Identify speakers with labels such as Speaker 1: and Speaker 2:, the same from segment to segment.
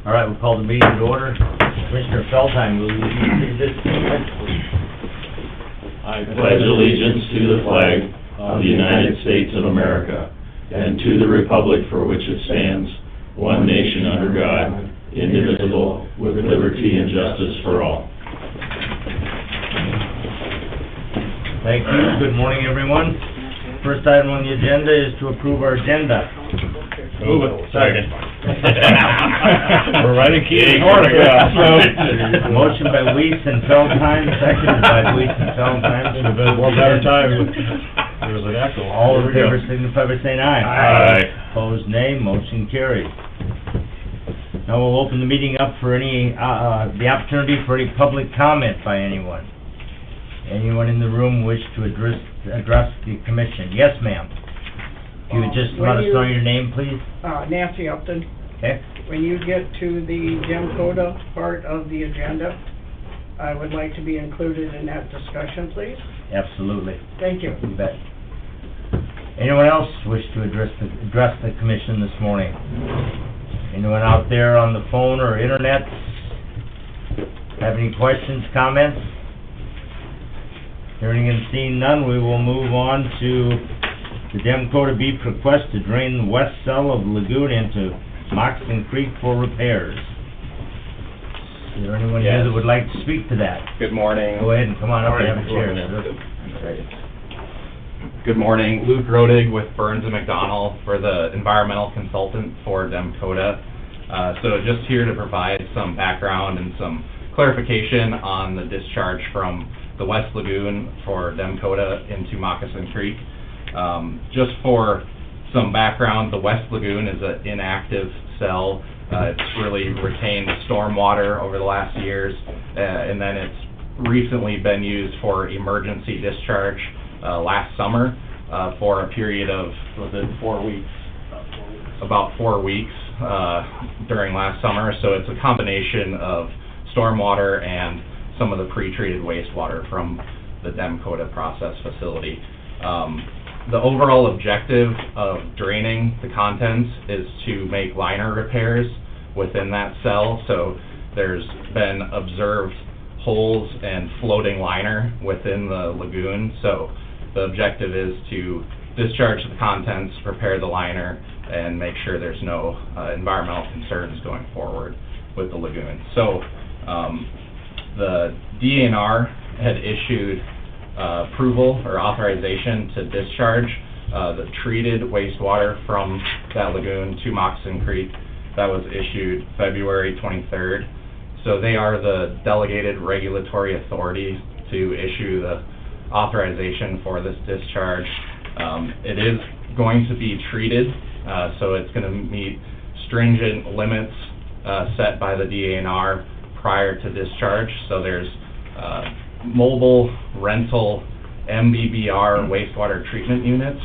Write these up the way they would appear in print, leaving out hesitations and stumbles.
Speaker 1: All right, we'll call the meeting to order. Commissioner Feldheim, will you read this pledge, please?
Speaker 2: I pledge allegiance to the flag of the United States of America and to the republic for which it stands, one nation under God, indivisible, with liberty and justice for all.
Speaker 1: Thank you. Good morning, everyone. First item on the agenda is to approve our agenda.
Speaker 3: Move it. Second.
Speaker 1: We're
Speaker 3: right in key.
Speaker 1: Motion by Weiss and Feldheim, seconded by Weiss and Feldheim.
Speaker 3: Should have been one better time. There was an echo.
Speaker 1: All in favor signify by saying aye.
Speaker 3: Aye.
Speaker 1: Opposed, nay. Motion carried. Now we'll open the meeting up for any, the opportunity for any public comment by anyone. Anyone in the room wish to address the commission? Yes, ma'am. If you would just let us know your name, please.
Speaker 4: Nancy Upton.
Speaker 1: Okay?
Speaker 4: When you get to the Demcota part of the agenda, I would like to be included in that discussion, please.
Speaker 1: Absolutely.
Speaker 4: Thank you.
Speaker 1: You bet. Anyone else wish to address the commission this morning? Anyone out there on the phone or internet have any questions, comments? Hearing and seeing none, we will move on to the Demcota Beef request to drain the west cell of the lagoon into Moxon Creek for repairs. Is there anyone here that would like to speak to that?
Speaker 5: Good morning.
Speaker 1: Go ahead and come on up and have a chair.
Speaker 5: Good morning. Luke Rodig with Burns and McDonnell for the environmental consultant for Demcota. So just here to provide some background and some clarification on the discharge from the West Lagoon for Demcota into Moccasin Creek. Just for some background, the West Lagoon is an inactive cell. It's really retained stormwater over the last years, and then it's recently been used for emergency discharge last summer for a period of, was it 4 weeks? About 4 weeks during last summer. So it's a combination of stormwater and some of the pre-treated wastewater from the Demcota process facility. The overall objective of draining the contents is to make liner repairs within that cell. So there's been observed holes and floating liner within the lagoon. So the objective is to discharge the contents, repair the liner, and make sure there's no environmental concerns going forward with the lagoon. So the DNR had issued approval or authorization to discharge the treated wastewater from that lagoon to Moccasin Creek. That was issued February 23rd. So they are the delegated regulatory authority to issue the authorization for this discharge. It is going to be treated, so it's going to meet stringent limits set by the DNR prior to discharge. So there's mobile rental MBBR wastewater treatment units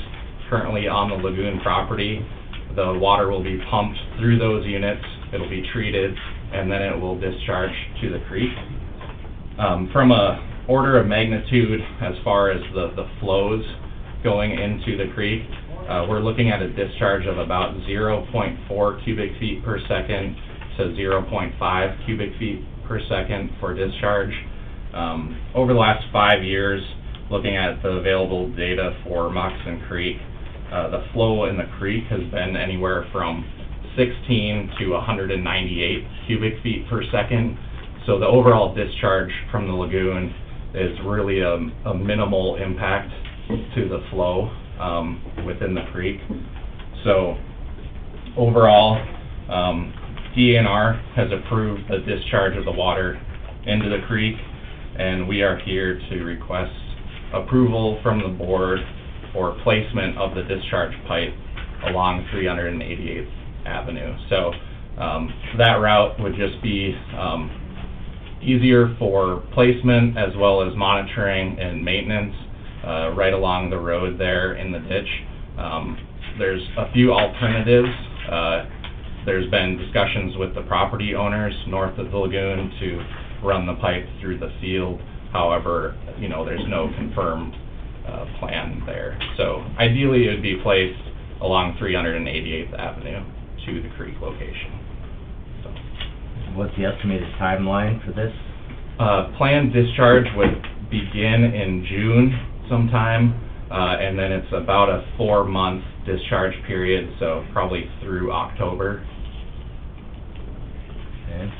Speaker 5: currently on the lagoon property. The water will be pumped through those units, it'll be treated, and then it will discharge to the creek. From a order of magnitude as far as the flows going into the creek, we're looking at a discharge of about 0.4 cubic feet per second to 0.5 cubic feet per second for discharge. Over the last 5 years, looking at the available data for Moccasin Creek, the flow in the creek has been anywhere from 16 to 198 cubic feet per second. So the overall discharge from the lagoon is really a minimal impact to the flow within the creek. So overall, DNR has approved the discharge of the water into the creek, and we are here to request approval from the board for placement of the discharge pipe along 388th Avenue. So that route would just be easier for placement as well as monitoring and maintenance right along the road there in the ditch. There's a few alternatives. There's been discussions with the property owners north of the lagoon to run the pipe through the field. However, you know, there's no confirmed plan there. So ideally it would be placed along 388th Avenue to the creek location. So.
Speaker 1: what's the estimated timeline for this?
Speaker 5: Planned discharge would begin in June sometime, and then it's about a 4-month discharge period, so probably through October.
Speaker 1: Okay.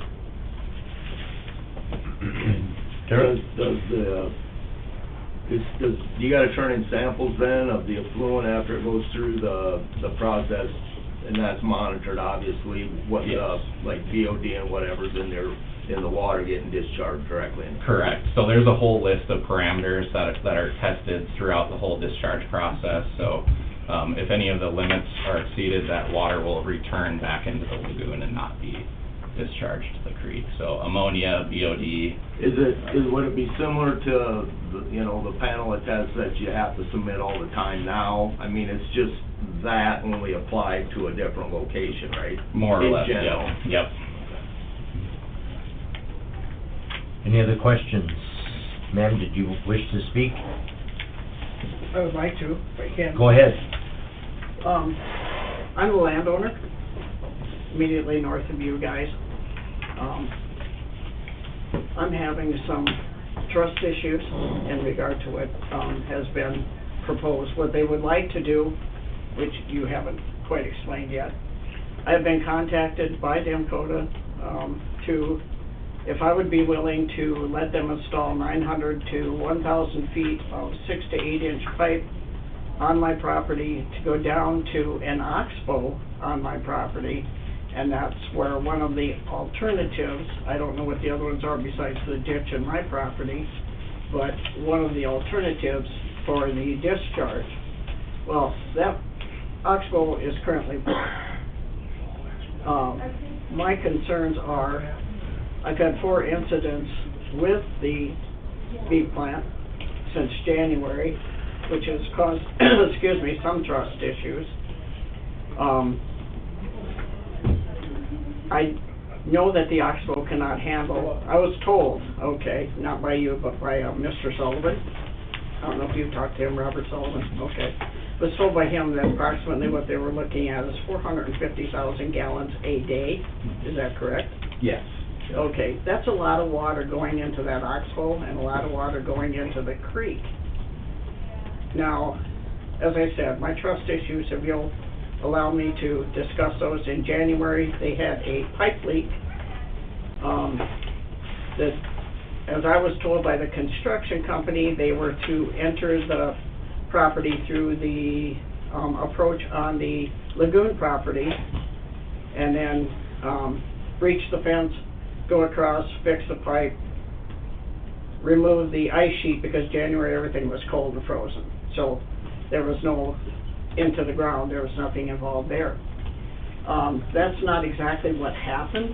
Speaker 6: Do you gotta turn in samples then of the effluent after it goes through the process? And that's monitored, obviously, what
Speaker 5: Yes.
Speaker 6: like VOD and whatever's in there, in the water getting discharged correctly?
Speaker 5: Correct. So there's a whole list of parameters that are tested throughout the whole discharge process. So if any of the limits are exceeded, that water will return back into the lagoon and not be discharged to the creek. So ammonia, BOD.
Speaker 6: Would it be similar to, the panel of tests that you have to submit all the time now? I mean, it's just that only applied to a different location, right?
Speaker 5: More or less,
Speaker 6: In general.
Speaker 5: Yep.
Speaker 1: Any other questions? Ma'am, did you wish to speak?
Speaker 4: I would like to, if I can.
Speaker 1: Go ahead.
Speaker 4: I'm a landowner, immediately north of you guys. I'm having some trust issues in regard to what has been proposed. What they would like to do, which you haven't quite explained yet, I've been contacted by Demcoda if I would be willing to let them install 900 to 1,000 feet of 6 to 8 inch pipe on my property to go down to an oxbow on my property. And that's where one of the alternatives, I don't know what the other ones are besides the ditch in my property, but one of the alternatives for the discharge. Well, that oxbow is currently broke. My concerns are, I've had 4 incidents with the beef plant since January, which has caused, excuse me, some trust issues. I know that the oxbow cannot handle, I was told, okay, not by you, but by Mr. Sullivan. I don't know if you've talked to him, Robert Sullivan, okay. I was told by him that approximately what they were looking at is 450,000 gallons a day. Is that correct?
Speaker 5: Yes.
Speaker 4: Okay, that's a lot of water going into that oxbow and a lot of water going into the creek. Now, as I said, my trust issues, if you'll allow me to discuss those, in January, they had a pipe leak that, as I was told by the construction company, they were to enter the property through the approach on the lagoon property and then breach the fence, go across, fix the pipe, remove the ice sheet, because January everything was cold and frozen. So there was no into the ground, there was nothing involved there. That's not exactly what happened.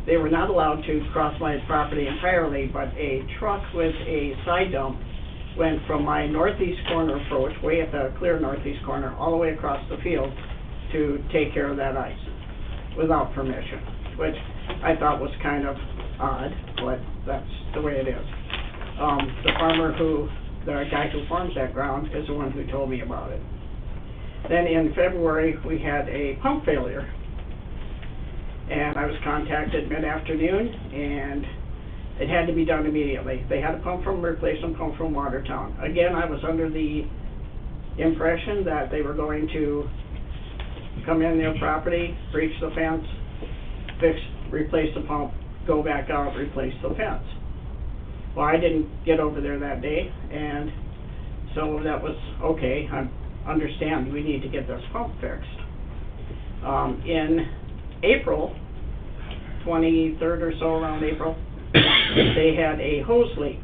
Speaker 4: They were not allowed to cross my property entirely, but a truck with a side dump went from my northeast corner approach, way at the clear northeast corner, all the way across the field to take care of that ice without permission, which I thought was kind of odd, but that's the way it is. The guy who farms that ground is the one who told me about it. Then in February, we had a pump failure. And I was contacted mid-afternoon, and it had to be done immediately. They had a replacement pump from Watertown. Again, I was under the impression that they were going to come in their property, breach the fence, replace the pump, go back out, replace the fence. Well, I didn't get over there that day, and so that was, okay, I understand we need to get this pump fixed. In April, 23rd or so, around April, they had a hose leak.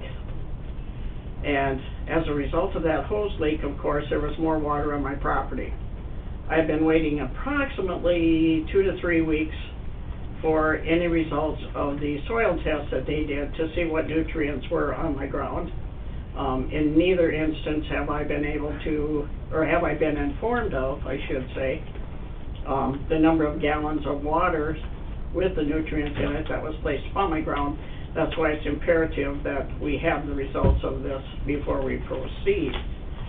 Speaker 4: And as a result of that hose leak, of course, there was more water on my property. I've been waiting approximately 2 to 3 weeks for any results of the soil tests that they did to see what nutrients were on my ground. In neither instance have I been able to, or have I been informed of, I should say, the number of gallons of water with the nutrients in it that was placed on my ground. That's why it's imperative that we have the results of this before we proceed,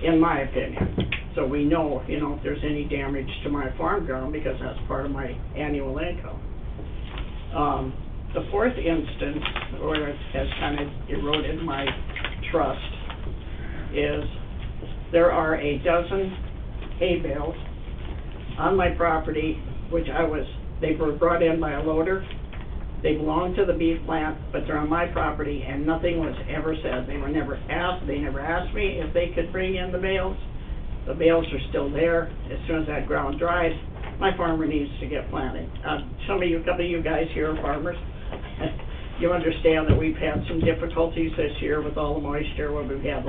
Speaker 4: in my opinion. So we know, if there's any damage to my farm ground, because that's part of my annual income. The fourth instance, where it has kind of eroded my trust, is there are a dozen hay bales on my property, they were brought in by a loader. They belong to the beef plant, but they're on my property, and nothing was ever said. They never asked me if they could bring in the bales. The bales are still there. As soon as that ground dries, my farmer needs to get planted. A couple of you guys here are farmers. You understand that we've had some difficulties this year with all the moisture, where we've had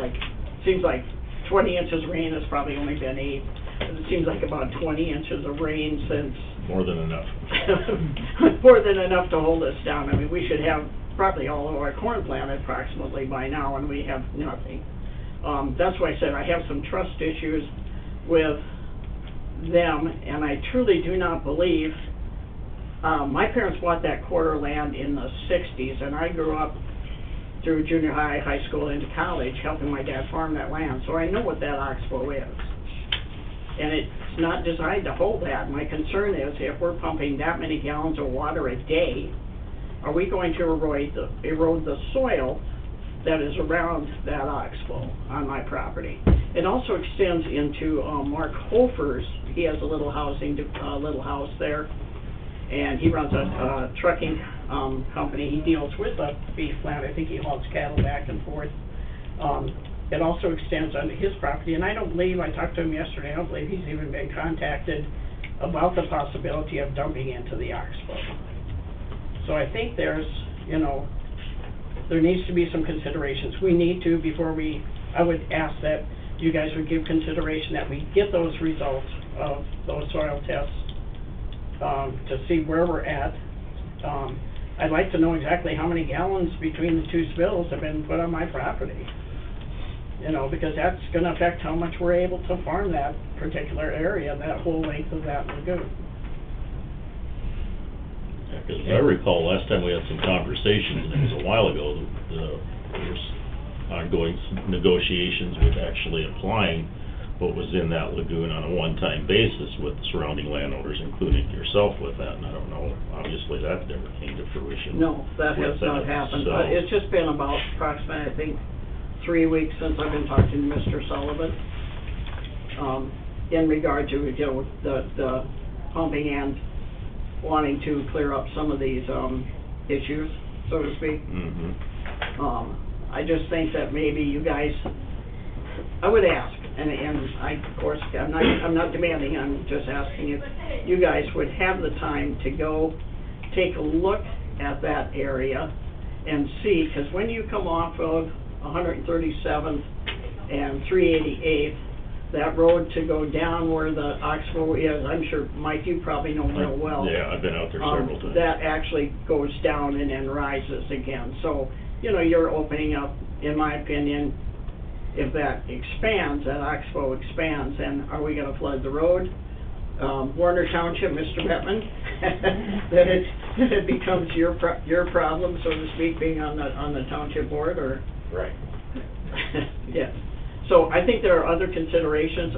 Speaker 4: seems like 20 inches of rain. It's probably only been 8, but it seems like about 20 inches of rain since
Speaker 3: More than enough.
Speaker 4: more than enough to hold us down. I mean, we should have probably all of our corn planted approximately by now, and we have nothing. That's why I said I have some trust issues with them, and I truly do not believe, my parents bought that quarter land in the 60s, and I grew up through junior high, high school, into college, helping my dad farm that land, so I know what that oxbow is. And it's not designed to hold that. My concern is, if we're pumping that many gallons of water a day, are we going to erode the soil that is around that oxbow on my property? It also extends into Mark Hofer's. He has a little house there, and he runs a trucking company. He deals with a beef plant. I think he hauls cattle back and forth. It also extends onto his property, and I talked to him yesterday, I don't believe he's even been contacted about the possibility of dumping into the oxbow. So I think there needs to be some considerations. We need to, I would ask that you guys would give consideration that we get those results of those soil tests to see where we're at. I'd like to know exactly how many gallons between the two spills have been put on my property. Because that's going to affect how much we're able to farm that particular area, that whole length of that lagoon.
Speaker 7: Because I recall last time we had some conversations, and it was a while ago, there was ongoing negotiations with actually applying what was in that lagoon on a one-time basis with the surrounding landowners, including yourself with that, and I don't know, obviously that never came to fruition.
Speaker 4: No, that has not happened. It's just been about approximately, I think, 3 weeks since I've been talking to Mr. Sullivan, in regard to, the pumping and wanting to clear up some of these, issues, so to speak.
Speaker 7: Mm-hmm.
Speaker 4: I just think that maybe you guys, I would ask, and I, of course, I'm not demanding, I'm just asking if you guys would have the time to go take a look at that area and see, because when you come off of 137th and 388th, that road to go down where the oxbow is, I'm sure, Mike, you probably know real well.
Speaker 7: Yeah, I've been out there several times.
Speaker 4: That actually goes down and then rises again. So, you're opening up, in my opinion, if that expands, that oxbow expands, then are we going to flood the road? Warner Township, Mr. Bettman, that it becomes your problem, so to speak, being on the township board, or?
Speaker 5: Right.
Speaker 4: Yes. So I think there are other considerations.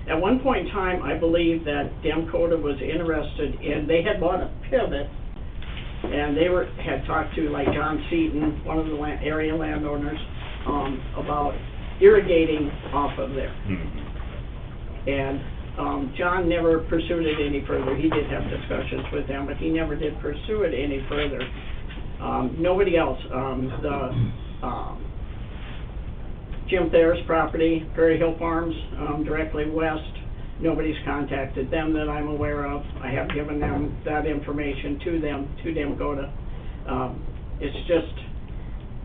Speaker 4: At one point in time, I believe that Demcota was interested in, they had bought a pivot, and they had talked to John Seaton, one of the area landowners, about irrigating off of there.
Speaker 7: Mm-hmm.
Speaker 4: And John never pursued it any further. He did have discussions with them, but he never did pursue it any further. Nobody else. Jim Thayer's property, Prairie Hill Farms, directly west, nobody's contacted them that I'm aware of. I have given them that information to Demcota. It's just,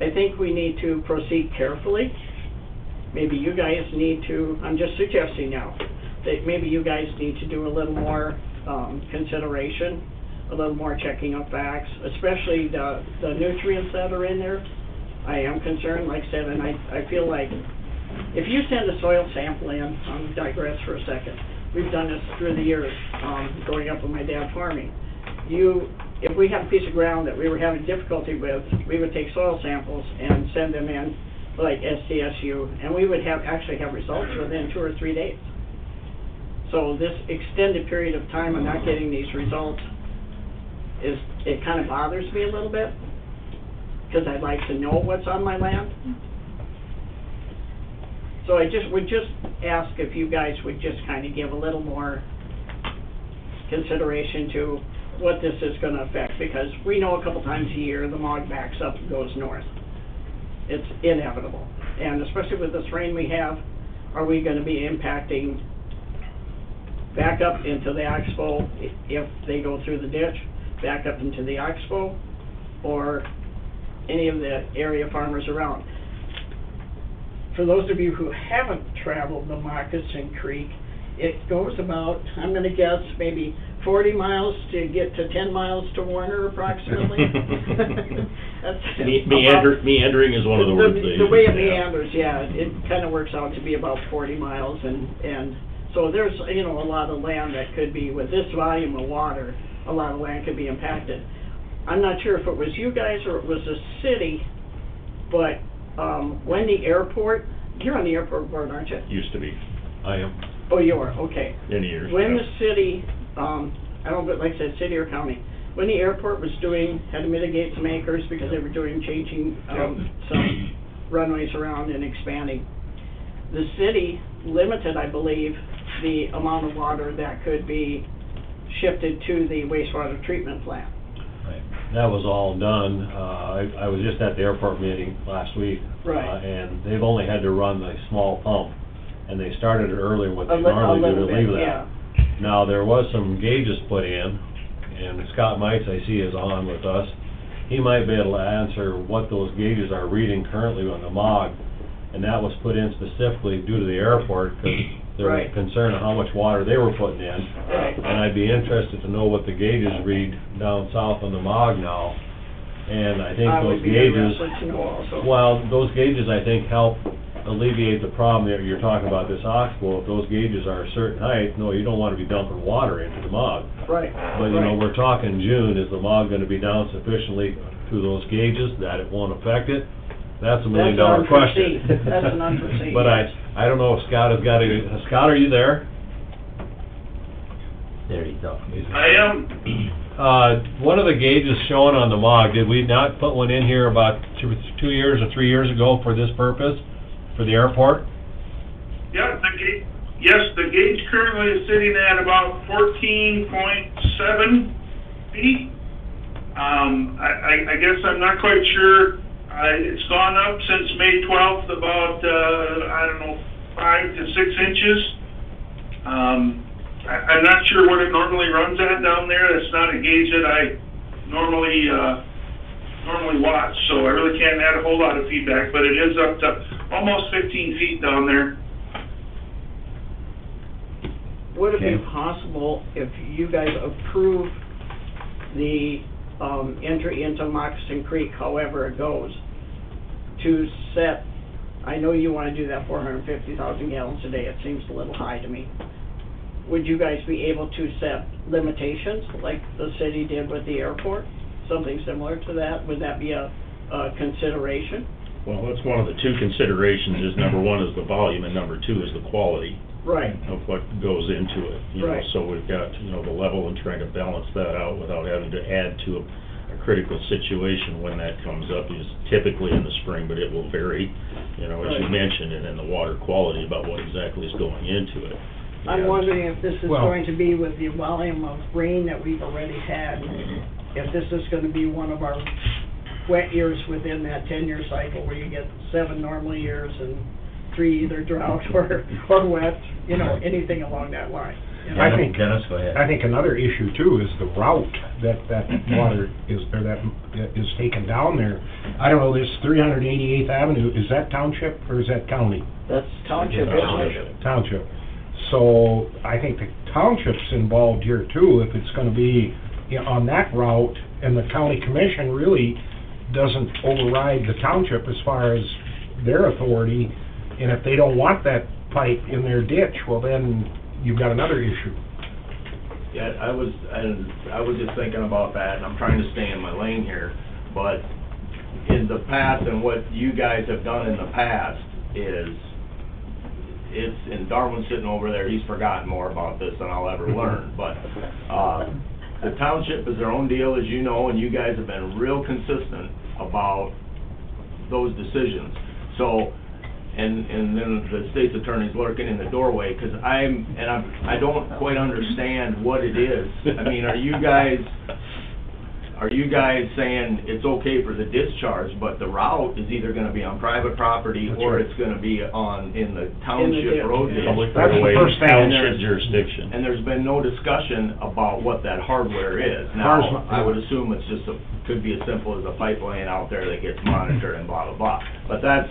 Speaker 4: I think we need to proceed carefully. Maybe you guys need to, I'm just suggesting now, that maybe you guys need to do a little more consideration, a little more checking of facts, especially the nutrients that are in there. I am concerned, like I said, and I feel like if you send a soil sample in, I'll digress for a second. We've done this through the years, growing up with my dad farming. If we had a piece of ground that we were having difficulty with, we would take soil samples and send them in, like SDSU, and we would actually have results within 2 or 3 days. So this extended period of time of not getting these results is it kind of bothers me a little bit, because I'd like to know what's on my land. So I would just ask if you guys would just kind of give a little more consideration to what this is gonna affect, because we know a couple times a year the MOG backs up and goes north. It's inevitable, and especially with this rain we have, are we gonna be impacting back up into the Oxbow if they go through the ditch, back up into the Oxbow, or any of the area farmers around? For those of you who haven't traveled the Moccasin Creek, it goes about, I'm gonna guess, maybe 40 miles to get to 10 miles to Warner approximately. That's
Speaker 7: Meandering is one of the words they use.
Speaker 4: The way it
Speaker 7: yeah.
Speaker 4: meanders, yeah, it kind of works out to be about 40 miles, and so there's, you know, a lot of land that could be, with this volume of water, a lot of land could be impacted. I'm not sure if it was you guys or it was the city, but when the airport, you're on the airport board, aren't you?
Speaker 7: Used to be. I am.
Speaker 4: Oh, you are, okay.
Speaker 7: Many years.
Speaker 4: When
Speaker 7: yeah.
Speaker 4: the city, I don't know, like I said, city or county, when the airport was had to mitigate some acres because they were changing some runways around and expanding, the city limited, I believe, the amount of water that could be shifted to the wastewater treatment plant.
Speaker 3: Right. That was all done. I was just at the airport meeting last week.
Speaker 4: Right.
Speaker 3: And they've only had to run the small pump, and they started it earlier what they
Speaker 4: A
Speaker 3: normally do
Speaker 4: little
Speaker 3: to
Speaker 4: bit,
Speaker 3: leave
Speaker 4: yeah.
Speaker 3: that. Now, there was some gauges put in, and Scott Mites, I see, is on with us. He might be able to answer what those gauges are reading currently on the MOG, and that was put in specifically due to the airport, because there was
Speaker 4: Right.
Speaker 3: concern of how much water they were putting in.
Speaker 4: Right.
Speaker 3: And I'd be interested to know what the gauges read down south on the MOG now. And I think
Speaker 4: I
Speaker 3: those
Speaker 4: would be
Speaker 3: gauges,
Speaker 4: interested to know also.
Speaker 3: well, those gauges, I think, help alleviate the problem that you're talking about, this Oxbow. If those gauges are a certain height, no, you don't want to be dumping water into the MOG.
Speaker 4: Right.
Speaker 3: But, you know,
Speaker 4: right.
Speaker 3: we're talking June, is the MOG gonna be down sufficiently through those gauges that it won't affect it? That's a $1 million question.
Speaker 4: unforeseen. That's an unforeseen,
Speaker 3: But
Speaker 4: yes.
Speaker 3: I don't know if Scott has got Scott, are you there?
Speaker 1: There you go.
Speaker 8: I am.
Speaker 3: One of the gauges shown on the MOG, did we not put one in here about 2 years or 3 years ago for this purpose, for the airport?
Speaker 8: Yeah, the gauge currently is sitting at about 14.7 feet. I guess I'm not quite sure. It's gone up since May 12th about, 5 to 6 inches. I'm not sure what it normally runs at down there. That's not a gauge that I normally watch, so I really can't add a whole lot of feedback, but it is up to almost 15 feet down there.
Speaker 4: Would it be
Speaker 1: Okay.
Speaker 4: possible if you guys approve the entry into Moccasin Creek, however it goes, to set, I know you want to do that 450,000 gallons a day, it seems a little high to me. Would you guys be able to set limitations like the city did with the airport? Something similar to that? Would that be a consideration?
Speaker 7: Well, that's one of the two considerations, is number one is the volume, and number two is the quality
Speaker 4: Right.
Speaker 7: of what goes into it. You know,
Speaker 4: Right.
Speaker 7: so we've got, you know, the level and trying to balance that out without having to add to a critical situation when that comes up, is typically in the spring, but it will vary, you know, as you
Speaker 4: Right.
Speaker 7: mentioned, and then the water quality about what exactly is going into it.
Speaker 4: I'm
Speaker 7: And-
Speaker 4: wondering if this is
Speaker 3: Well-
Speaker 4: going to be with the volume of rain that we've already had, if this is gonna be one of our wet years within that 10-year cycle where you get 7 normal years and 3 either drought or wet, you know, anything along that line. you know?
Speaker 9: I think-
Speaker 1: Dennis, go ahead.
Speaker 9: I think another issue too is the route that water is, or that is taken down there. I don't know, this 388th Avenue, is that township or is that county?
Speaker 4: That's township, isn't it?
Speaker 9: Township. So I think the township's involved here too, if it's gonna be, you know, on that route, and the county commission really doesn't override the township as far as their authority, and if they don't want that pipe in their ditch, well then, you've got another issue.
Speaker 6: Yeah, I was just thinking about that, and I'm trying to stay in my lane here, but in the past, and what you guys have done in the past is, and Darwin's sitting over there, he's forgotten more about this than I'll ever learn, but, the township is their own deal, as you know, and you guys have been real consistent about those decisions. So, and then the state's attorney's lurking in the doorway, 'cause I don't quite understand what it is. I mean, are you guys saying it's okay for the discharge, but the route is either gonna be on private property
Speaker 9: That's
Speaker 6: or
Speaker 9: right.
Speaker 6: it's gonna be in the township road ditch?
Speaker 7: Public
Speaker 9: That's the
Speaker 7: right-of-way,
Speaker 9: first thing.
Speaker 7: township jurisdiction.
Speaker 6: And there's been no discussion about what that hardware is.
Speaker 9: Ours-
Speaker 6: Now, I would assume it's just could be as simple as a pipe laying out there that gets monitored and blah, blah, blah. But that's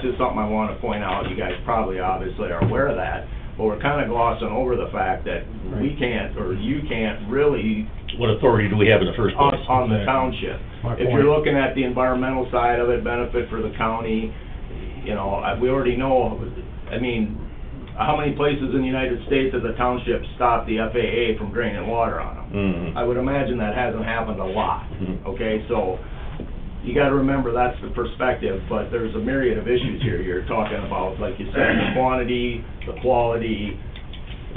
Speaker 6: just something I wanna point out. You guys probably obviously are aware of that, but we're kinda glossing over the fact that we can't, or you can't really
Speaker 7: What authority do we have in the first place?
Speaker 6: on the township.
Speaker 9: My
Speaker 6: If you're
Speaker 9: point.
Speaker 6: looking at the environmental side of it, benefit for the county, we already know, I mean, how many places in the United States has the township stopped the FAA from draining water on them?
Speaker 7: Mhm.
Speaker 6: I would imagine that hasn't happened a lot,
Speaker 7: Mhm.
Speaker 6: okay? So, you gotta remember, that's the perspective, but there's a myriad of issues here. You're talking about, like you said, the quantity, the quality,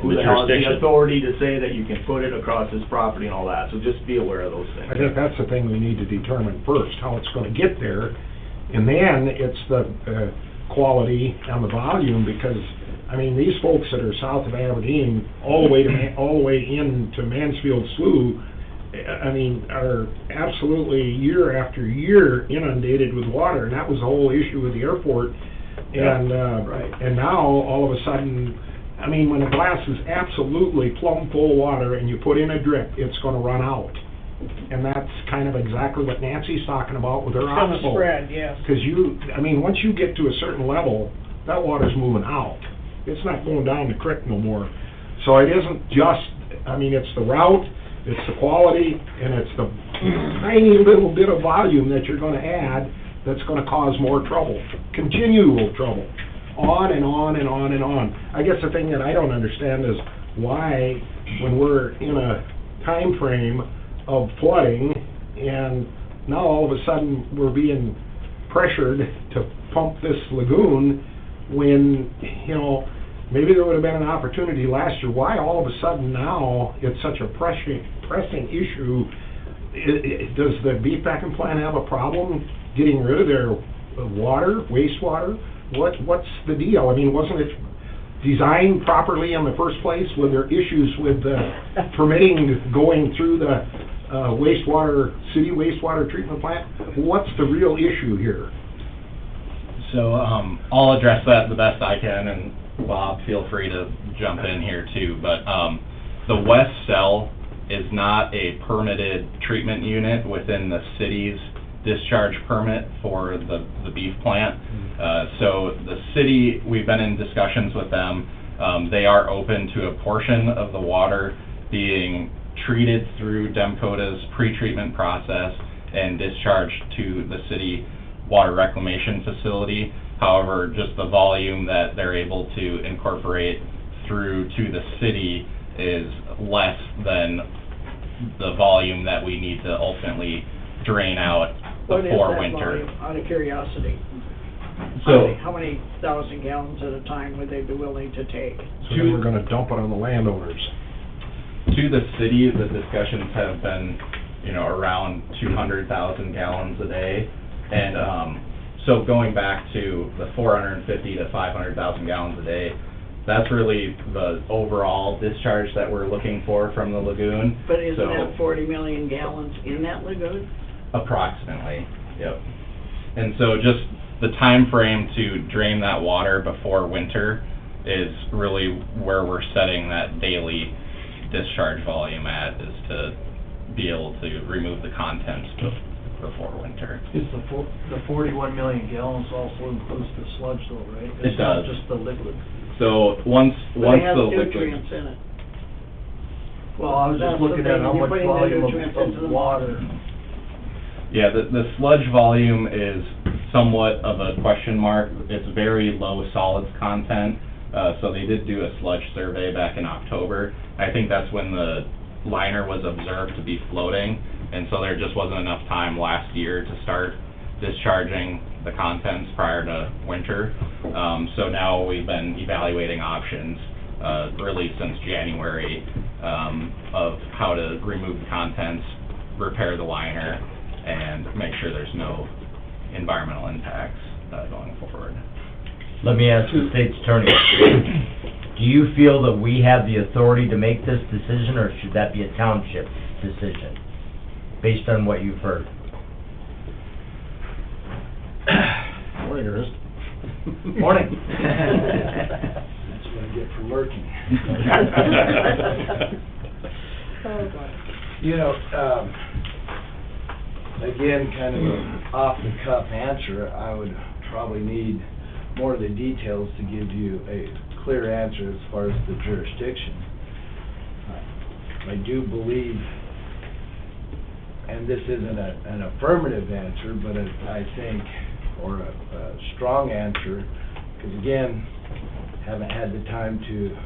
Speaker 6: who the hell has the
Speaker 7: jurisdiction.
Speaker 6: authority to say that you can put it across this property and all that, so just be aware of those things.
Speaker 9: I think that's the thing we need to determine first, how it's gonna get there, and then it's the, quality and the volume, because, I mean, these folks that are south of Aberdeen, all the way into Mansfield Slough, I mean, are absolutely year after year inundated with water, and that was the whole issue with the airport. And,
Speaker 6: Right.
Speaker 9: and now, all of a sudden, I mean, when a glass is absolutely plumb full of water and you put in a drip, it's gonna run out. And that's kind of exactly what Nancy's talking about with her
Speaker 4: It's gonna
Speaker 9: oxbow.
Speaker 4: spread, yes.
Speaker 9: Because I mean, once you get to a certain level, that water's moving out. It's not going down the creek no more. So it isn't just, I mean, it's the route, it's the quality, and it's the tiny little bit of volume that you're gonna add that's gonna cause more trouble, continual trouble, on and on and on and on. I guess the thing that I don't understand is why, when we're in a time frame of flooding, and now all of a sudden we're being pressured to pump this lagoon, when, maybe there would have been an opportunity last year, why all of a sudden now it's such a pressing issue? Does the beef packing plant have a problem getting rid of their water, wastewater? What's the deal? I mean, wasn't it designed properly in the first place? Were there issues with the permitting going through the city wastewater treatment plant? What's the real issue here?
Speaker 5: So, I'll address that the best I can, and Bob, feel free to jump in here too, but, the west cell is not a permitted treatment unit within the city's discharge permit for the beef plant. So the city, we've been in discussions with them, they are open to a portion of the water being treated through Demcoda's pre-treatment process and discharged to the city water reclamation facility. However, just the volume that they're able to incorporate through to the city is less than the volume that we need to ultimately drain out
Speaker 4: What is
Speaker 5: before
Speaker 4: that
Speaker 5: winter.
Speaker 4: volume, out of curiosity?
Speaker 5: So,
Speaker 4: How many thousand gallons at a time would they be willing to take?
Speaker 9: So then we're gonna dump it on the landowners.
Speaker 5: to the city, the discussions have been, around 200,000 gallons a day. And, so going back to the 450 to 500,000 gallons a day, that's really the overall discharge that we're looking for from the lagoon.
Speaker 4: But isn't
Speaker 5: So-
Speaker 4: that 40 million gallons in that lagoon?
Speaker 5: Approximately, yep. And so just the time frame to drain that water before winter is really where we're setting that daily discharge volume at, is to be able to remove the contents before winter.
Speaker 10: Is the 41 million gallons also includes the sludge though, right?
Speaker 5: It
Speaker 10: It's not
Speaker 5: does.
Speaker 10: just the liquid.
Speaker 5: So once
Speaker 4: But it has
Speaker 5: the liquid,
Speaker 4: nutrients in it.
Speaker 10: Well, I was
Speaker 4: That's
Speaker 10: just
Speaker 4: the
Speaker 10: looking
Speaker 4: thing,
Speaker 10: at how
Speaker 4: you're
Speaker 10: much
Speaker 4: putting the
Speaker 10: volume
Speaker 4: nutrients into the
Speaker 10: of water.
Speaker 5: yeah, the sludge volume is somewhat of a question mark. It's very low solids content, so they did do a sludge survey back in October. I think that's when the liner was observed to be floating, and so there just wasn't enough time last year to start discharging the contents prior to winter. So now we've been evaluating options really since January, of how to remove the contents, repair the liner, and make sure there's no environmental impacts going forward.
Speaker 1: Let me ask the state's attorney, do you feel that we have the authority to make this decision, or should that be a township decision, based on what you've heard?
Speaker 3: Morning, Ernest.
Speaker 1: Morning.
Speaker 10: That's what I get for lurking.
Speaker 4: Oh, God.
Speaker 10: You know, again, kind of an off-the-cuff answer, I would probably need more of the details to give you a clear answer as far as the jurisdiction. I do believe, and this isn't an affirmative answer, but I think, or a strong answer, because again, haven't had the time to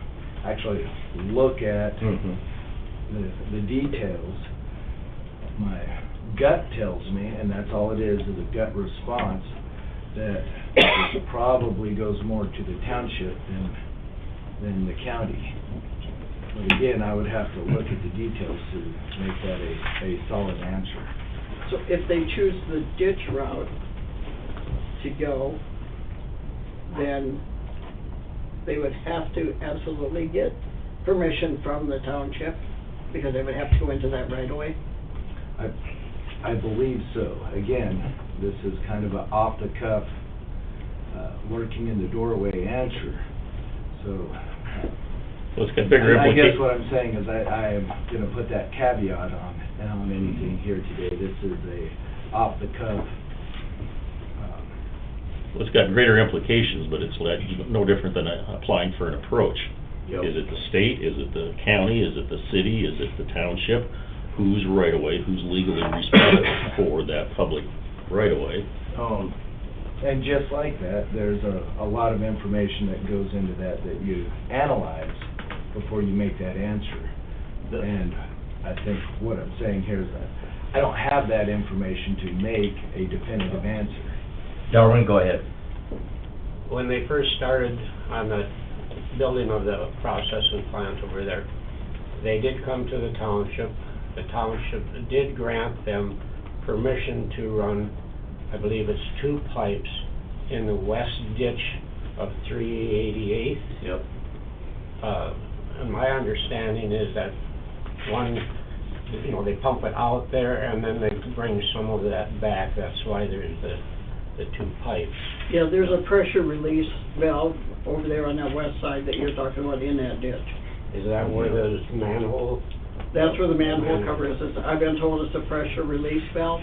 Speaker 10: actually look at the details. My gut tells me, and that's all it is a gut response, that it probably goes more to the township than the county. But again, I would have to look at the details to make that a solid answer.
Speaker 4: So if they choose the ditch route to go, then they would have to absolutely get permission from the township, because they would have to go into that right away?
Speaker 10: I believe so. Again, this is kind of an off-the-cuff, working in the doorway answer. So,
Speaker 7: Well, it's got bigger
Speaker 10: I guess
Speaker 7: implications.
Speaker 10: what I'm saying is I am gonna put that caveat on anything here today. This is a off-the-cuff,
Speaker 7: Well, it's got greater implications, but it's like no different than applying for an approach.
Speaker 6: Yep.
Speaker 7: Is it the state, is it the county, is it the city, is it the township? Who's right of way, who's legally responsible for that public right of way?
Speaker 10: and just like that, there's a lot of information that goes into that you analyze before you make that answer. And I think what I'm saying here is that I don't have that information to make a definitive answer.
Speaker 1: Darwin, go ahead.
Speaker 11: When they first started on the building of the processing plant over there, they did come to the township. The township did grant them permission to run, I believe it's 2 pipes in the west ditch of 388th.
Speaker 6: Yep.
Speaker 11: And my understanding is that one, they pump it out there and then they bring some of that back. That's why there's the 2 pipes.
Speaker 4: Yeah, there's a pressure release valve over there on that west side that you're talking about in that ditch.
Speaker 11: Is that where the manhole?
Speaker 4: That's where the manhole cover is. I've been told it's a pressure release valve.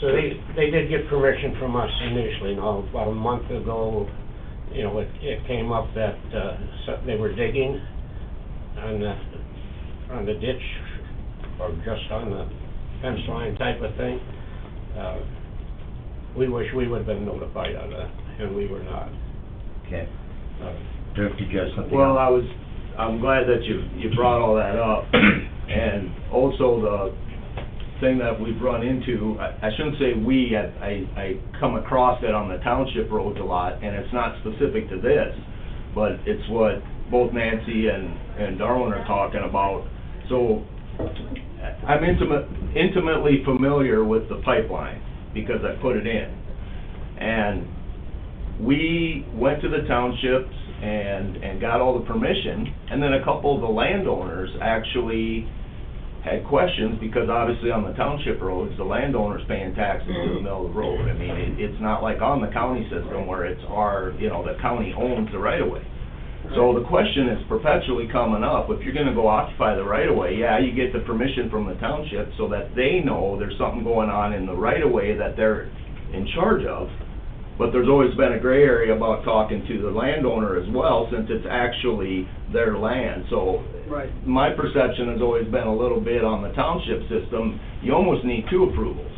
Speaker 11: So they did get permission from us initially. Now, about a month ago, it came up that they were digging on the ditch, or just on the fence line type of thing. We wish we would have been notified of that, and we were not.
Speaker 1: Okay. Dirk, did you have something?
Speaker 6: Well, I'm glad that you brought all that up. And also the thing that we've run into, I shouldn't say we, I come across it on the township roads a lot, and it's not specific to this, but it's what both Nancy and Darwin are talking about. So I'm intimately familiar with the pipeline because I put it in. And we went to the townships and got all the permission, and then a couple of the landowners actually had questions, because obviously on the township roads, the landowner's paying taxes to the middle of the road. I mean, it's not like on the county system where it's the county owns the right-of-way. So the question is perpetually coming up, if you're gonna go occupy the right-of-way, yeah, you get the permission from the township so that they know there's something going on in the right-of-way that they're in charge of. But there's always been a gray area about talking to the landowner as well, since it's actually their land. So
Speaker 4: Right.
Speaker 6: my perception has always been a little bit on the township system, you almost need 2 approvals.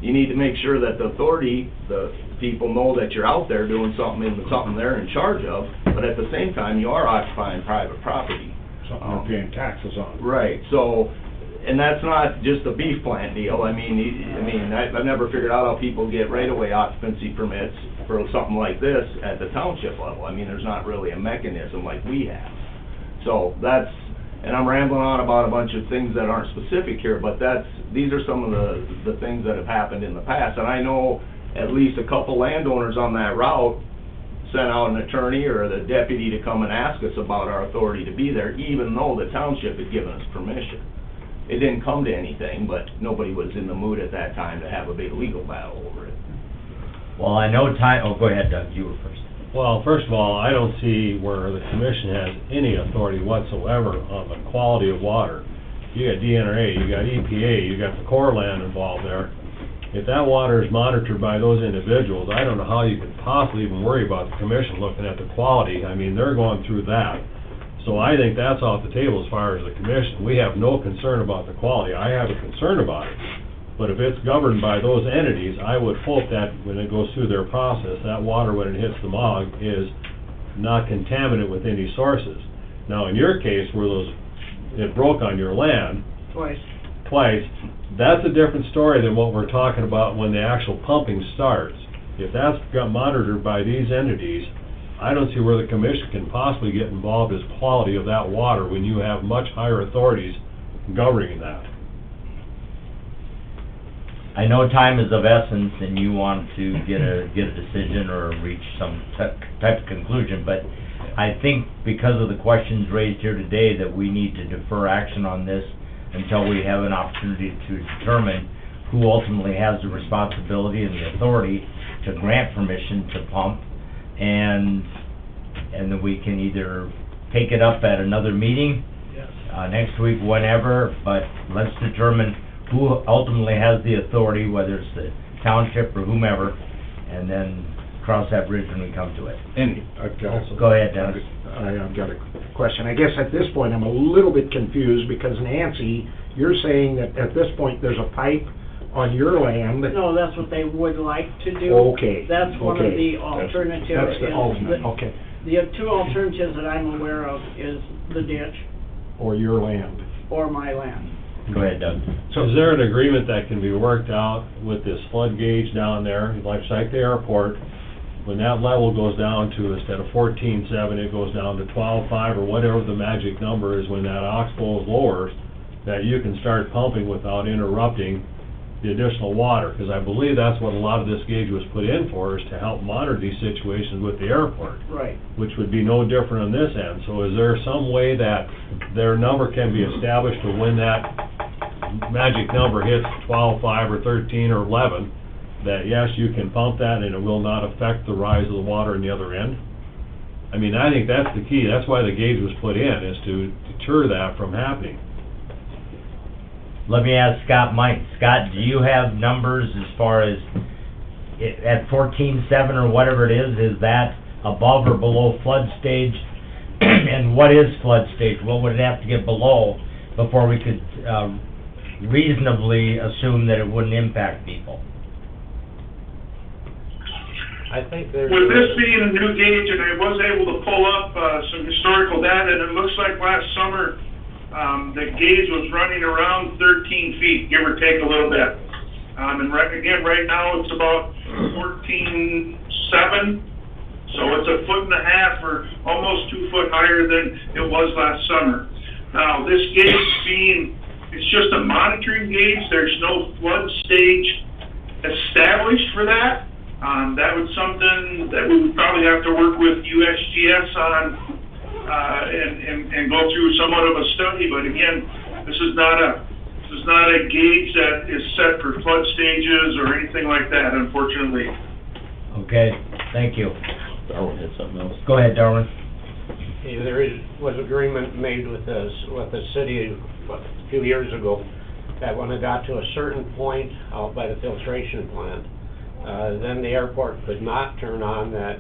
Speaker 6: You need to make sure that the authority, the people know that you're out there doing something they're in charge of, but at the same time, you are occupying private property.
Speaker 9: Something they're paying taxes on.
Speaker 6: Right, so, and that's not just a beef plant deal. I've never figured out how people get right-of-way occupancy permits for something like this at the township level. I mean, there's not really a mechanism like we have. So that's, and I'm rambling on about a bunch of things that aren't specific here, but these are some of the things that have happened in the past. And I know at least a couple landowners on that route sent out an attorney or the deputy to come and ask us about our authority to be there, even though the township had given us permission. It didn't come to anything, but nobody was in the mood at that time to have a big legal battle over it.
Speaker 1: Well, I know go ahead, Doug, you were first.
Speaker 3: Well, first of all, I don't see where the commission has any authority whatsoever on the quality of water. You got DNRA, you got EPA, you got the Corps land involved there. If that water is monitored by those individuals, I don't know how you could possibly even worry about the commission looking at the quality. I mean, they're going through that. So I think that's off the table as far as the commission. We have no concern about the quality. I have a concern about it. But if it's governed by those entities, I would hope that when it goes through their process, that water, when it hits the MOG, is not contaminated with any sources. Now, in your case, where it broke on your land twice, that's a different story than what we're talking about when the actual pumping starts. If that's got monitored by these entities, I don't see where the commission can possibly get involved as quality of that water when you have much higher authorities governing that.
Speaker 1: I know time is of essence and you want to get a decision or reach some type of conclusion, but I think because of the questions raised here today that we need to defer action on this until we have an opportunity to determine who ultimately has the responsibility and the authority to grant permission to pump, and then we can either take it up at another meeting, next week, whenever, but let's determine who ultimately has the authority, whether it's the township or whomever, and then cross that bridge when we come to it.
Speaker 9: And
Speaker 1: Go ahead, Dennis.
Speaker 9: I've got a question. I guess at this point, I'm a little bit confused, because Nancy, you're saying that at this point, there's a pipe on your land.
Speaker 4: No, that's what they would like to do.
Speaker 9: Okay.
Speaker 4: That's one of
Speaker 9: Okay.
Speaker 4: the alternatives.
Speaker 9: That's the ultimate, okay.
Speaker 4: The two alternatives that I'm aware of is the ditch
Speaker 9: Or your land.
Speaker 4: or my land.
Speaker 1: Go ahead, Doug.
Speaker 3: So is there an agreement that can be worked out with this flood gauge down there, like the airport, when that level goes down to, instead of 14.7, it goes down to 12.5, or whatever the magic number is when that oxbow is lower, that you can start pumping without interrupting the additional water? Because I believe that's what a lot of this gauge was put in for, is to help monitor these situations with the airport,
Speaker 4: Right.
Speaker 3: which would be no different on this end. So is there some way that their number can be established for when that magic number hits 12.5 or 13 or 11, that yes, you can pump that and it will not affect the rise of the water in the other end? I mean, I think that's the key. That's why the gauge was put in, is to deter that from happening.
Speaker 1: Let me ask Scott Mike. Scott, do you have numbers as far as at 14.7 or whatever it is that above or below flood stage? And what is flood stage? What would it have to get below before we could reasonably assume that it wouldn't impact people?
Speaker 11: I think there's...
Speaker 8: With this being a new gauge, and I was able to pull up some historical data, and it looks like last summer, the gauge was running around 13 feet, give or take a little bit. And right now, it's about 14.7, so it's a foot and a half or almost 2 foot higher than it was last summer. Now, this gauge it's just a monitoring gauge. There's no flood stage established for that. That was something that we would probably have to work with USGS on, and go through somewhat of a study. But again, this is not a gauge that is set for flood stages or anything like that, unfortunately.
Speaker 1: Okay, thank you.
Speaker 7: Darwin had something else.
Speaker 1: Go ahead, Darwin.
Speaker 11: was agreement made with the city a few years ago, that when it got to a certain point out by the filtration plant, then the airport could not turn on that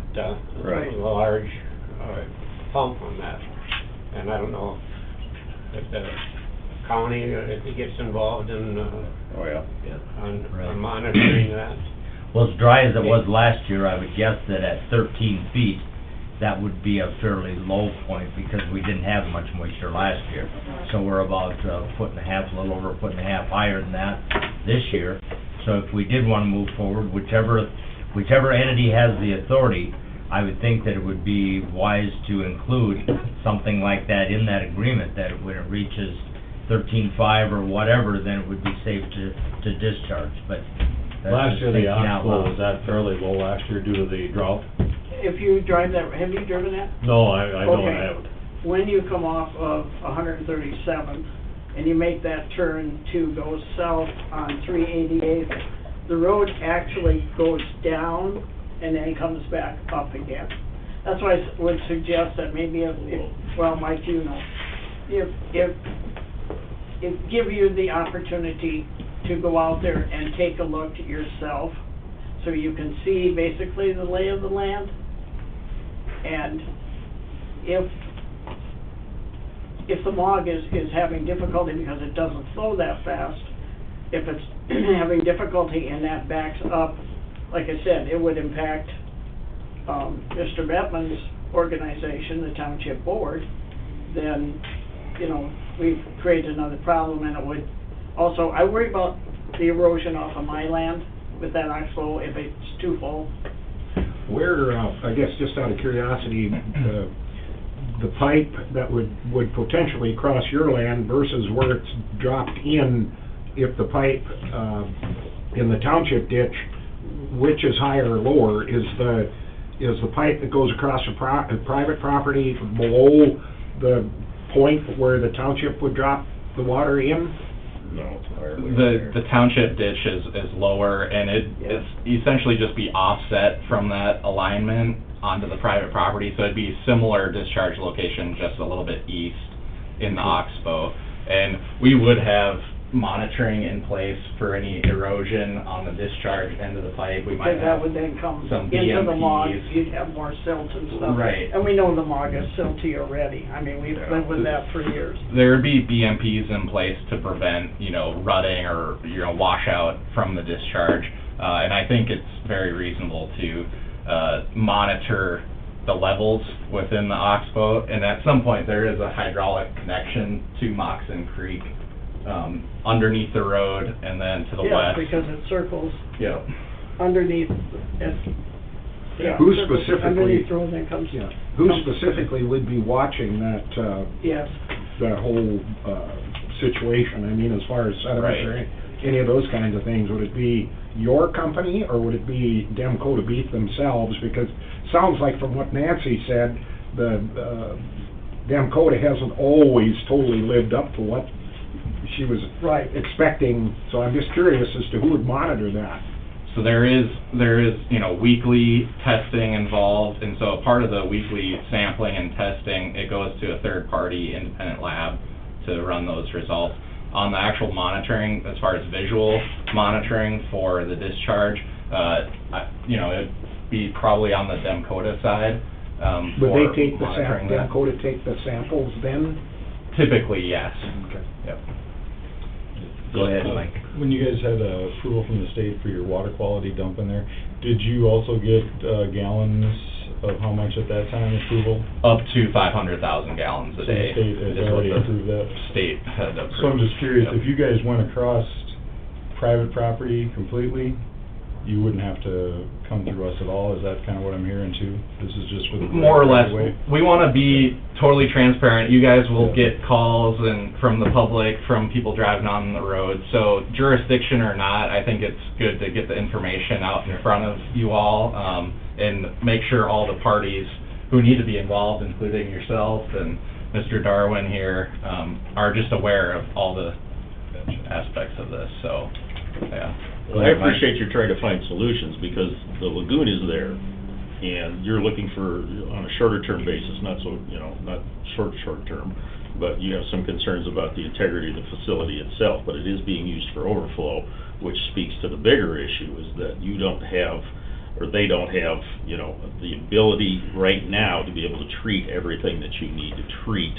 Speaker 1: Right.
Speaker 11: large pump on that. And I don't know if the county, if it gets involved in
Speaker 7: Oh, yeah.
Speaker 11: on
Speaker 1: Right.
Speaker 11: monitoring that.
Speaker 1: Well, as dry as it was last year, I would guess that at 13 feet, that would be a fairly low point, because we didn't have much moisture last year. So we're about a foot and a half, a little over a foot and a half higher than that this year. So if we did want to move forward, whichever entity has the authority, I would think that it would be wise to include something like that in that agreement, that when it reaches 13.5 or whatever, then it would be safe to discharge, but that's
Speaker 3: Last
Speaker 1: just
Speaker 3: year, the
Speaker 1: thinking out
Speaker 3: oxbow
Speaker 1: loud.
Speaker 3: was at fairly low last year due to the drought.
Speaker 4: If you drive that, have you driven that?
Speaker 3: No, I don't
Speaker 4: Okay.
Speaker 3: have it.
Speaker 4: When you come off of 137th and you make that turn to go south on 388, the road actually goes down and then comes back up again. That's why I would suggest that maybe if well, Mike, you know, if give you the opportunity to go out there and take a look yourself, so you can see basically the lay of the land. And if the MOG is having difficulty because it doesn't flow that fast, if it's having difficulty and that backs up, like I said, it would impact Mr. Bettman's organization, the township board, then, you know, we've created another problem, and it would also, I worry about the erosion off of my land with that oxbow if it's too full.
Speaker 9: Where, I guess just out of curiosity, the pipe that would potentially cross your land versus where it's dropped in, if the pipe in the township ditch, which is higher or lower? Is the pipe that goes across a private property below the point where the township would drop the water in?
Speaker 7: No, it's higher.
Speaker 5: The township ditch is lower, and it's essentially just be offset from that alignment onto the private property, so it'd be similar discharge location, just a little bit east in the oxbow. And we would have monitoring in place for any erosion on the discharge end of the pipe. We might
Speaker 4: Because that
Speaker 5: have
Speaker 4: would then come
Speaker 5: some
Speaker 4: into the MOG,
Speaker 5: BMPs.
Speaker 4: you'd have more silt and stuff.
Speaker 5: Right.
Speaker 4: And we know the MOG is silty already. I mean, we've lived with that for years.
Speaker 5: There would be BMPs in place to prevent, you know, rutting or, you know, washout from the discharge. And I think it's very reasonable to monitor the levels within the oxbow. And at some point, there is a hydraulic connection to Moxon Creek underneath the road and then to the
Speaker 4: Yeah,
Speaker 5: west.
Speaker 4: because it circles
Speaker 5: Yep.
Speaker 4: underneath it. Yeah,
Speaker 9: Who
Speaker 4: circles
Speaker 9: specifically-
Speaker 4: Underneath the road, then comes.
Speaker 9: Yeah. Who specifically would be watching that,
Speaker 4: Yes.
Speaker 9: that whole situation? I mean, as far as sediments or
Speaker 5: Right.
Speaker 9: any of those kinds of things, would it be your company, or would it be Demco Beef themselves? Because it sounds like from what Nancy said, the Demco hasn't always totally lived up to what she was
Speaker 4: Right.
Speaker 9: expecting, so I'm just curious as to who would monitor that.
Speaker 5: So there is, you know, weekly testing involved, and so part of the weekly sampling and testing, it goes to a third-party independent lab to run those results. On the actual monitoring, as far as visual monitoring for the discharge, you know, it'd be probably on the Demcota side,
Speaker 9: Would
Speaker 5: for
Speaker 9: they take the
Speaker 5: monitoring that.
Speaker 9: Demco take the samples then?
Speaker 5: Typically, yes.
Speaker 9: Okay.
Speaker 5: Yep.
Speaker 1: Go ahead, Mike.
Speaker 12: When you guys had approval from the state for your water quality dump in there, did you also get gallons of how much at that time approval?
Speaker 5: Up to 500,000 gallons a
Speaker 12: So the
Speaker 5: day.
Speaker 12: state has
Speaker 5: is what
Speaker 12: already
Speaker 5: the
Speaker 12: approved that?
Speaker 5: State had approved.
Speaker 12: So I'm just curious,
Speaker 5: Yep.
Speaker 12: if you guys went across private property completely, you wouldn't have to come through us at all? Is that kind of what I'm hearing too? This is just for the...
Speaker 5: More or less,
Speaker 12: right-of-way?
Speaker 5: we want to be totally transparent. You guys will
Speaker 12: Yeah.
Speaker 5: get calls and from the public, from people driving on the road. So jurisdiction or not, I think it's good to get the information out in front of you all, and make sure all the parties who need to be involved, including yourself and Mr. Darwin here, are just aware of all the aspects of this, so, yeah.
Speaker 7: Well, I appreciate you're trying to find solutions, because the lagoon is there, and you're looking for, on a shorter term basis, not so, you know, not short term, but you have some concerns about the integrity of the facility itself, but it is being used for overflow, which speaks to the bigger issue, is that you don't have, or they don't have, you know, the ability right now to be able to treat everything that you need to treat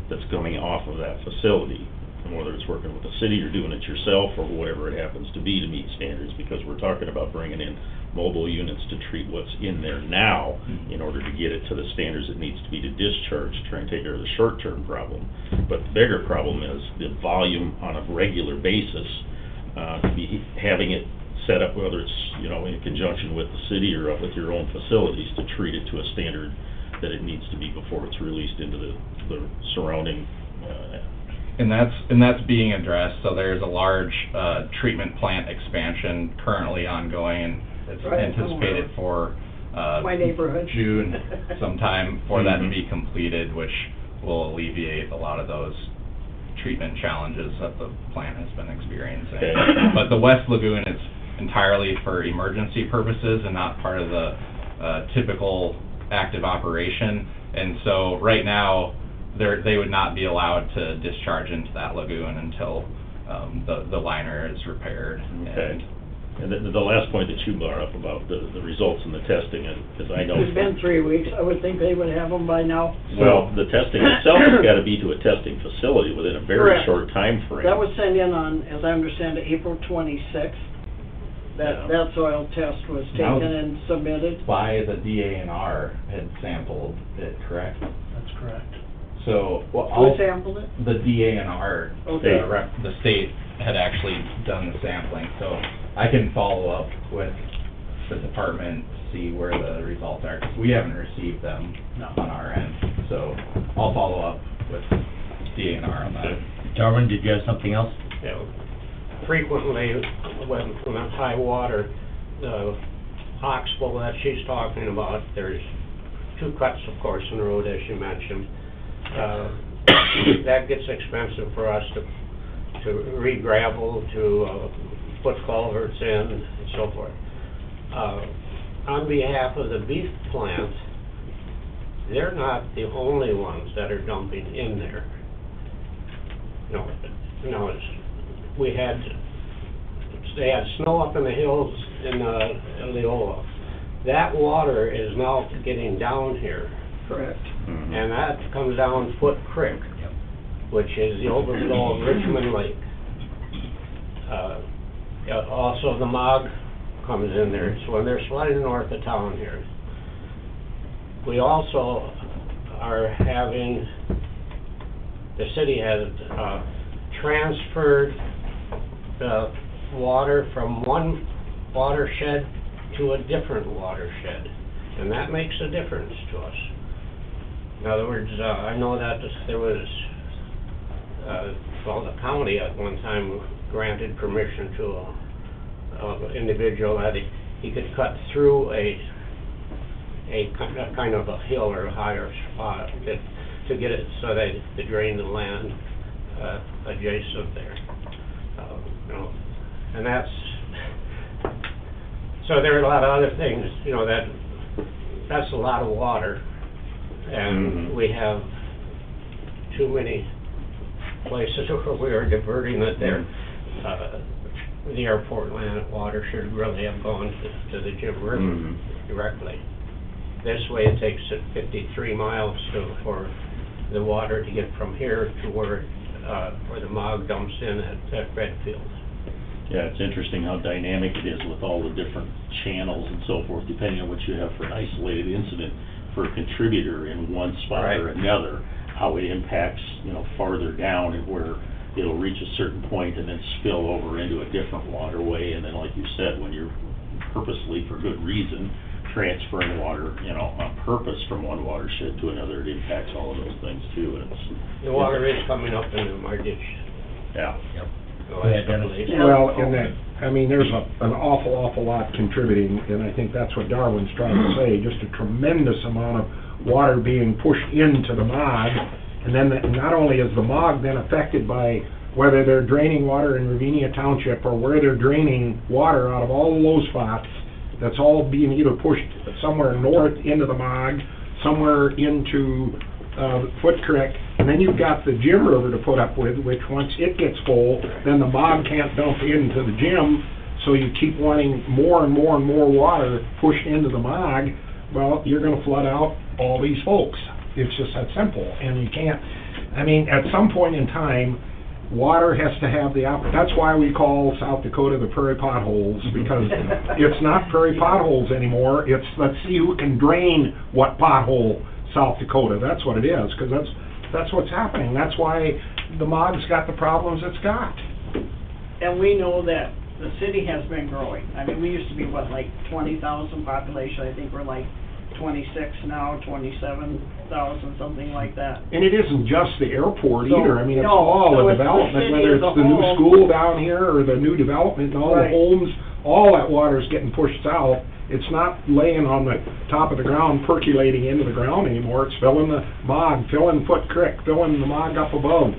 Speaker 7: that's coming off of that facility. And whether it's working with the city or doing it yourself or whatever it happens to be to meet standards, because we're talking about bringing in mobile units to treat what's in there now in order to get it to the standards it needs to be to discharge, to try and take care of the short-term problem. But the bigger problem is the volume on a regular basis, to be having it set up, whether it's, you know, in conjunction with the city or up with your own facilities, to treat it to a standard that it needs to be before it's released into the surrounding,
Speaker 5: And that's being addressed, so there's a large, treatment plant expansion currently ongoing, and it's
Speaker 4: Right.
Speaker 5: anticipated for,
Speaker 4: My neighborhood.
Speaker 5: June sometime for that to be completed, which will alleviate a lot of those treatment challenges that the plant has been experiencing.
Speaker 7: Okay.
Speaker 5: But the West Lagoon is entirely for emergency purposes and not part of the, typical active operation. And so, right now, they would not be allowed to discharge into that lagoon until, the liner is repaired.
Speaker 7: okay. And the last point that you brought up about the results in the testing, and, because I know.
Speaker 4: It's been 3 weeks, I would think they would have them by now.
Speaker 7: Well, the testing itself has gotta be to a testing facility within a very
Speaker 4: Correct.
Speaker 7: short time frame.
Speaker 4: That was sent in on, as I understand it, April 26th.
Speaker 7: Yeah.
Speaker 4: That soil test was
Speaker 5: Now-
Speaker 4: taken and submitted.
Speaker 5: By the DANR had sampled it, correct?
Speaker 9: That's correct.
Speaker 5: So, well,
Speaker 4: Who sampled it?
Speaker 5: the DANR,
Speaker 4: Okay.
Speaker 5: the state had actually done the sampling, so I can follow up with the department, see where the results are, 'cause we haven't received them
Speaker 9: No.
Speaker 5: on our end, so I'll follow up with DANR on that.
Speaker 1: Darwin, did you have something else?
Speaker 11: You know, frequently, when it's high water, the oxbow that she's talking about, there's 2 cuts, of course, in the road, as you mentioned. That gets expensive for us to re-gravel, to put culverts in, and so forth. On behalf of the beef plant, they're not the only ones that are dumping in there. No, they had snow up in the hills in Leola. That water is now getting down here,
Speaker 4: Correct.
Speaker 7: Mhm.
Speaker 11: and that comes down Foot Creek, which is the overflow of Richmond Lake. Also, the Mog comes in there, so when they're sliding north of town here. We also are having, the city has transferred the water from one watershed to a different watershed, and that makes a difference to us. In other words, I know that there was, well, the county at one time granted permission to an individual that he could cut through a kind of a hill or a higher spot to get it so that to drain the land adjacent there. You know, and so there are a lot of other things, you know, that's a lot of water, and we have too many places where we are diverting it there. The airport land water should really have gone to the Jim River directly. This way it takes it 53 miles for the water to get from here to where the Mog dumps in at Redfield.
Speaker 7: Yeah, it's interesting how dynamic it is with all the different channels and so forth, depending on what you have for an isolated incident for a contributor in one spot or another, how it impacts, you know, farther down and where it'll reach a certain point and then spill over into a different waterway, and then like you said, when you're purposely, for good reason, transferring water, you know, on purpose from one watershed to another, it impacts all of those things too, and
Speaker 11: The water is coming up into my ditch.
Speaker 7: yeah.
Speaker 11: Go
Speaker 1: ahead, Dennis.
Speaker 9: Well, and that, I mean, there's an awful lot contributing, and I think that's what Darwin's trying to say, just a tremendous amount of water being pushed into the Mog, and then not only is the Mog then affected by whether they're draining water in Ravinia Township or where they're draining water out of all the low spots, that's all being either pushed somewhere north into the Mog, somewhere into Foot Creek, and then you've got the Jim River to put up with, which once it gets full, then the Mog can't dump into the Jim, so you keep wanting more and more and more water pushed into the Mog. Well, you're gonna flood out all these folks. It's just that simple, and you can't, I mean, at some point in time, water has to have the that's why we call South Dakota the prairie potholes, because it's not prairie potholes anymore, it's let's see who can drain what pothole South Dakota. That's what it is, because that's what's happening. That's why the Mog's got the problems it's got.
Speaker 4: And we know that the city has been growing. I mean, we used to be, what, like 20,000 population, I think we're like 26 now, 27,000, something like that.
Speaker 9: And it isn't just the airport
Speaker 4: So,
Speaker 9: either, I mean, it's
Speaker 4: no,
Speaker 9: all
Speaker 4: so
Speaker 9: the
Speaker 4: it's the
Speaker 9: development,
Speaker 4: city
Speaker 9: whether
Speaker 4: as
Speaker 9: it's
Speaker 4: a
Speaker 9: the new
Speaker 4: whole.
Speaker 9: school down here, or the new development, and all the
Speaker 4: Right.
Speaker 9: homes, all that water's getting pushed south. It's not laying on the top of the ground percolating into the ground anymore, it's filling the Mog, filling Foot Creek, filling the Mog up above,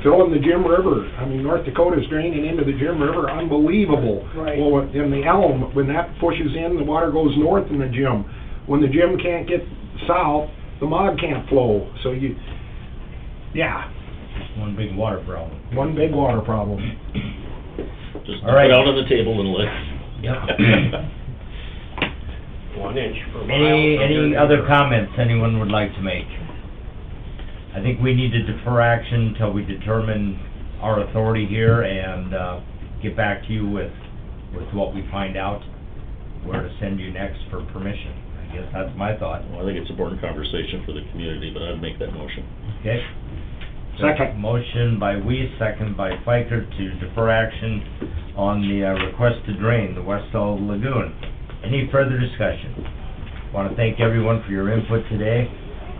Speaker 9: filling the Jim River. I mean, North Dakota's draining into the Jim River, unbelievable.
Speaker 4: Right.
Speaker 9: Well, in the Elm, when that pushes in, the water goes north in the Jim. When the Jim can't get south, the Mog can't flow, so yeah,
Speaker 1: One big water problem.
Speaker 9: one big water problem.
Speaker 7: Just
Speaker 1: All
Speaker 7: put
Speaker 1: right.
Speaker 7: it out on the table and let.
Speaker 1: Yep.
Speaker 11: 1 inch per mile.
Speaker 1: Any other comments anyone would like to make? I think we need to defer action until we determine our authority here and, get back to you with what we find out, where to send you next for permission. I guess that's my thought.
Speaker 7: Well, I think it's important conversation for the community, but I'd make that motion.
Speaker 1: Okay?
Speaker 9: Second.
Speaker 1: Motion by Weiss, second by Fiker to defer action on the request to drain the Westall Lagoon. Any further discussion? Want to thank everyone for your input today.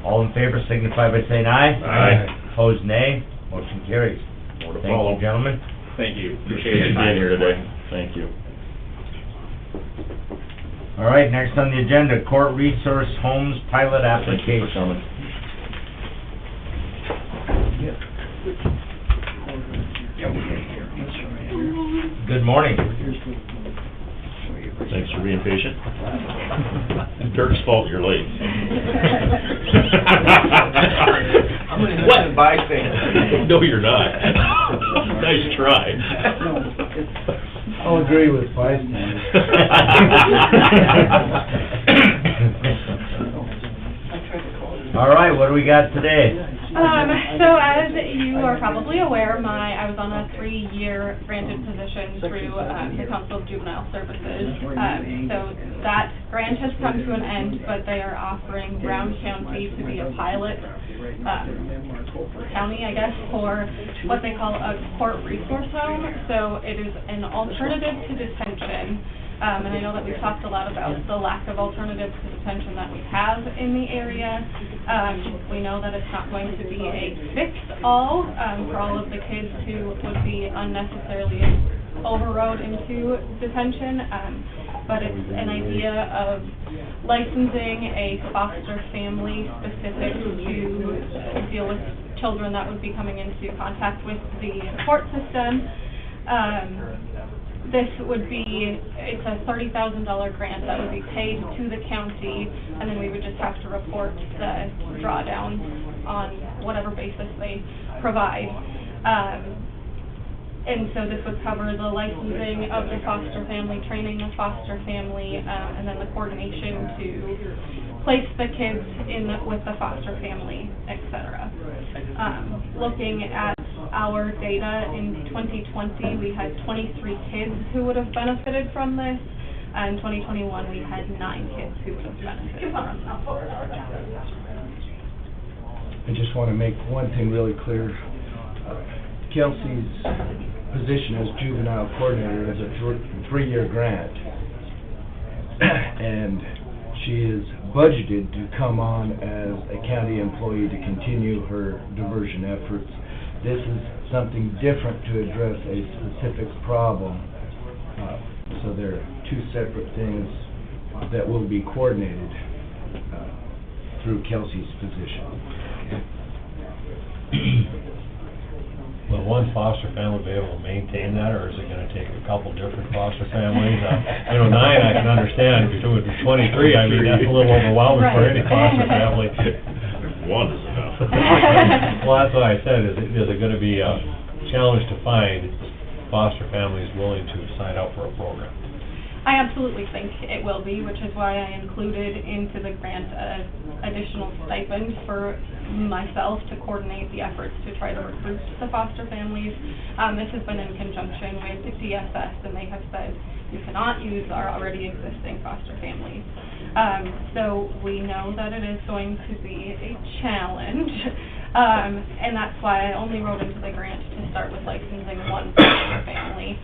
Speaker 1: All in favor signify by saying aye.
Speaker 7: Aye.
Speaker 1: Opposed, nay. Motion carries.
Speaker 7: More to
Speaker 1: Thank
Speaker 7: follow.
Speaker 1: you, gentlemen.
Speaker 5: Thank you.
Speaker 7: Appreciate you being here today. Thank you.
Speaker 1: All right, next on the agenda, Court Resource Homes pilot
Speaker 7: Thank you for
Speaker 1: application.
Speaker 7: coming.
Speaker 1: Good morning.
Speaker 7: Thanks for being patient. Dirk's fault you're late.
Speaker 6: I'm an innocent bystander.
Speaker 7: No, you're not. Nice try.
Speaker 10: I'll agree with bystander.
Speaker 1: All right, what do we got today?
Speaker 13: So as you are probably aware, I was on a 3-year granted position through the Council of Juvenile Services. So that grant has come to an end, but they are offering Brown County to be a pilot county, I guess, for what they call a court resource home. So it is an alternative to detention. And I know that we've talked a lot about the lack of alternatives to detention that we have in the area. We know that it's not going to be a fix-all for all of the kids who would be unnecessarily overrode into detention, but it's an idea of licensing a foster family specific to deal with children that would be coming into contact with the court system. This would be, it's a $30,000 grant that would be paid to the county, and then we would just have to report the drawdown on whatever basis they provide. And so this would cover the licensing of the foster family, training the foster family, and then the coordination to place the kids with the foster family, etc. Looking at our data in 2020, we had 23 kids who would have benefited from this. In 2021, we had 9 kids who would have benefited from this.
Speaker 10: I just want to make one thing really clear. Kelsey's position as juvenile coordinator is a 3-year grant. And she is budgeted to come on as a county employee to continue her diversion efforts. This is something different to address a specific problem. So there are 2 separate things that will be coordinated through Kelsey's position.
Speaker 3: Will one foster family be able to maintain that, or is it gonna take a couple different foster families? 9 I can understand, if you're doing 23, I mean, that's a little overwhelming for any foster family.
Speaker 7: One is enough.
Speaker 3: Well, that's what I said, is it gonna be a challenge to find foster families willing to sign up for a program?
Speaker 13: I absolutely think it will be, which is why I included into the grant additional stipend for myself to coordinate the efforts to try to recruit the foster families. This has been in conjunction with the DSS, and they have said you cannot use our already existing foster families. So we know that it is going to be a challenge, and that's why I only wrote into the grant to start with licensing one foster family.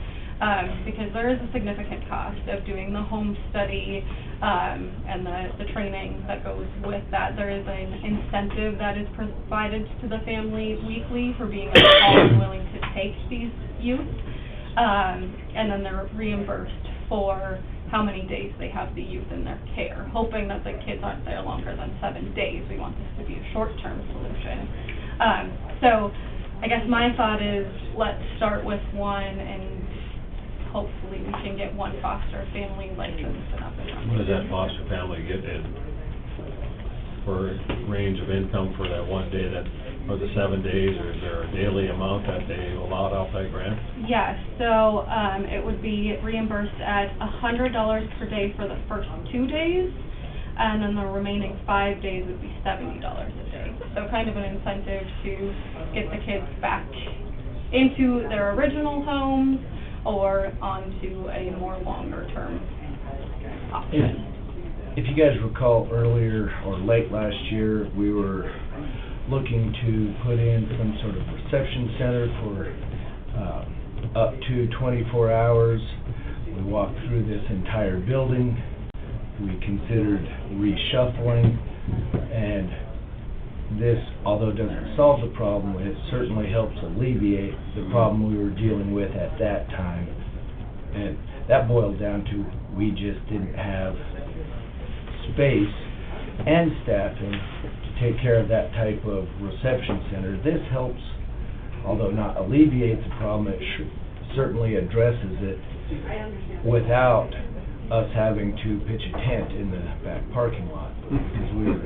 Speaker 13: Because there is a significant cost of doing the home study, and the training that goes with that. There is an incentive that is provided to the family weekly for being on call and willing to take these youth. And then they're reimbursed for how many days they have the youth in their care, hoping that the kids aren't there longer than 7 days. We want this to be a short-term solution. So I guess my thought is, let's start with one, and hopefully we can get one foster family licensed and up and running.
Speaker 3: What does that foster family get in for range of income for that one day, that, or the 7 days, or is there a daily amount that they allowed out that grant?
Speaker 13: Yes, so it would be reimbursed at $100 per day for the first 2 days, and then the remaining 5 days would be $70 a day. So kind of an incentive to get the kids back into their original homes or onto a more longer-term option.
Speaker 10: If you guys recall earlier or late last year, we were looking to put in some sort of reception center for up to 24 hours. We walked through this entire building. We considered reshuffling, and this, although doesn't solve the problem, it certainly helps alleviate the problem we were dealing with at that time. And that boiled down to, we just didn't have space and staffing to take care of that type of reception center. This helps, although not alleviates the problem, it certainly addresses it without us having to pitch a tent in the back parking lot, because we were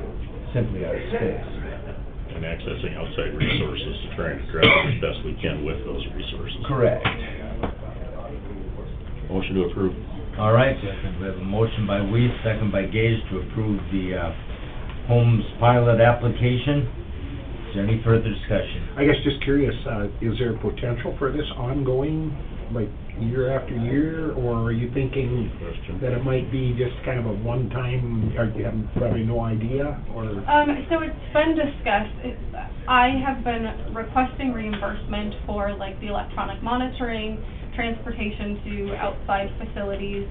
Speaker 10: simply out of space.
Speaker 7: And accessing outside resources to try and address it as best we can with those resources.
Speaker 10: Correct.
Speaker 7: Motion to approve.
Speaker 1: All right, we have a motion by Weiss, second by Gage, to approve the Homes pilot application. Is there any further discussion?
Speaker 9: I guess just curious, is there potential for this ongoing, like, year after year? Or are you thinking that it might be just kind of a one-time, or you have probably no idea, or?
Speaker 13: So it's been discussed. I have been requesting reimbursement for like the electronic monitoring, transportation to outside facilities,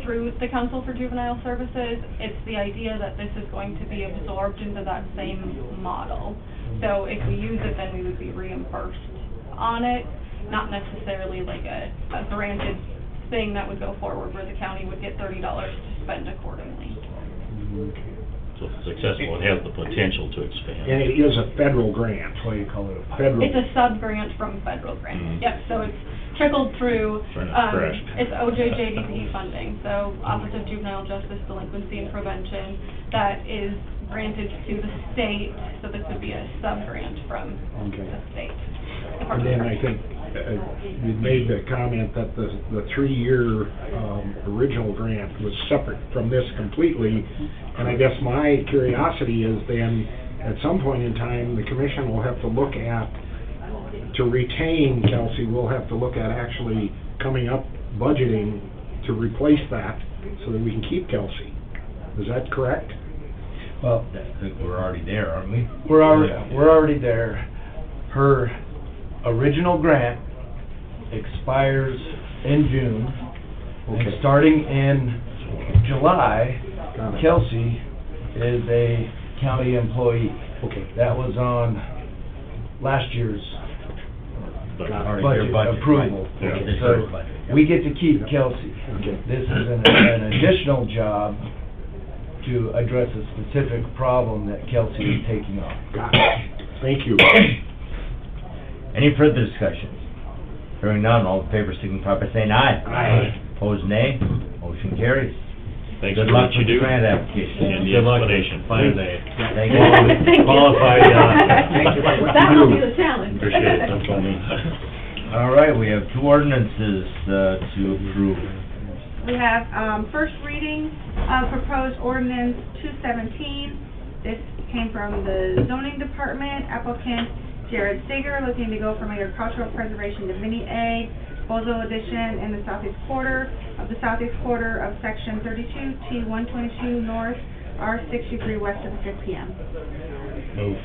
Speaker 13: through the Council for Juvenile Services. It's the idea that this is going to be absorbed into that same model. So if we use it, then we would be reimbursed on it, not necessarily like a granted thing that would go forward where the county would get $30 to spend accordingly.
Speaker 7: So if it's successful, it has the potential to expand.
Speaker 9: And it is a federal grant.
Speaker 10: That's why you call it a
Speaker 9: Federal.
Speaker 13: It's a sub-grant from federal grant. Yep, so it's trickled through,
Speaker 7: Trying to crash.
Speaker 13: it's OJJDP funding, so Office of Juvenile Justice Delinquency and Prevention, that is granted to the state, so this would be a sub-grant from
Speaker 9: Okay.
Speaker 13: the state.
Speaker 9: And then I think you made the comment that the 3-year original grant was separate from this completely. And I guess my curiosity is then, at some point in time, the commission will have to look at, to retain Kelsey, we'll have to look at actually coming up budgeting to replace that so that we can keep Kelsey. Is that correct?
Speaker 10: Well,
Speaker 1: I think we're already there, aren't we?
Speaker 10: we're already there. Her original grant expires in June, and
Speaker 9: Okay.
Speaker 10: starting in July,
Speaker 9: Got it.
Speaker 10: Kelsey is a county employee.
Speaker 9: Okay.
Speaker 10: That was on last year's
Speaker 7: But
Speaker 1: Already
Speaker 10: budget
Speaker 1: their budget,
Speaker 10: approval.
Speaker 1: right.
Speaker 7: Yeah.
Speaker 1: This
Speaker 10: So
Speaker 1: is budget.
Speaker 10: we get to keep Kelsey.
Speaker 9: Okay.
Speaker 10: This is an additional job to address a specific problem that Kelsey is taking on.
Speaker 9: Got it. Thank you.
Speaker 1: Any further discussion? Hearing none, all in favor signify by saying aye.
Speaker 9: Aye.
Speaker 1: Opposed, nay. Motion carries.
Speaker 7: thanks
Speaker 1: Good
Speaker 7: for
Speaker 1: luck
Speaker 7: what you
Speaker 1: with the
Speaker 7: do.
Speaker 1: grant application.
Speaker 7: And the
Speaker 3: Good luck.
Speaker 7: explanation.
Speaker 3: Find a
Speaker 1: Thank you.
Speaker 13: Thank you.
Speaker 3: qualified,
Speaker 9: Thank you for what you
Speaker 13: That will
Speaker 9: do.
Speaker 13: be the challenge.
Speaker 7: Appreciate it, that's all me.
Speaker 1: All right, we have 2 ordinances to approve.
Speaker 14: We have, first reading of proposed ordinance 217. This came from the zoning department. Applicant Jared Sager, looking to go from agricultural preservation to mini ag, disposal addition in the southeast quarter of section 32 T 122 north, R 63 west of the 5th PM.
Speaker 7: Move.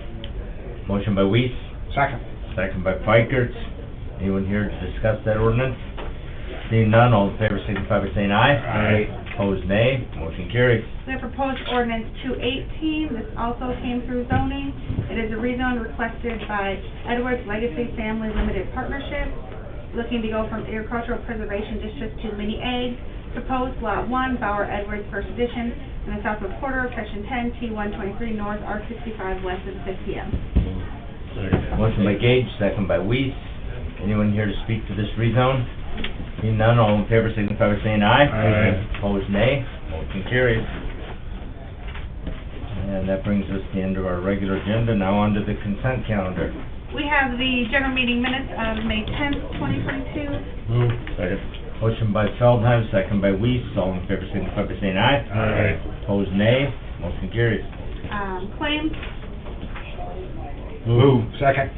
Speaker 1: Motion by Weiss,
Speaker 9: Second.
Speaker 1: second by Pikert. Anyone here to discuss that ordinance? Seeing none, all in favor signify by saying aye.
Speaker 9: Aye.
Speaker 1: Opposed, nay. Motion carries.
Speaker 14: We have proposed ordinance 218, this also came through zoning. It is a rezone requested by Edwards Legacy Family Limited Partnership, looking to go from agricultural preservation district to mini ag. Proposed lot 1, Bauer Edwards First Edition, in the southwest quarter of section 10, T123 north, R65 west of 6 p.m.
Speaker 1: Motion by Gage, second by Weiss. Anyone here to speak to this rezone? Seeing none, all in favor signify by saying aye.
Speaker 9: Aye.
Speaker 1: Opposed, nay. Motion carries. And that brings us to the end of our regular agenda. Now on to the consent calendar.
Speaker 14: We have the general meeting minutes of May 10th, 2022.
Speaker 9: Move.
Speaker 1: Second. Motion by Feldheim, second by Weiss. All in favor signify by saying aye.
Speaker 9: Aye.
Speaker 1: Opposed, nay. Motion carries.
Speaker 14: Claims,
Speaker 9: Move. Second.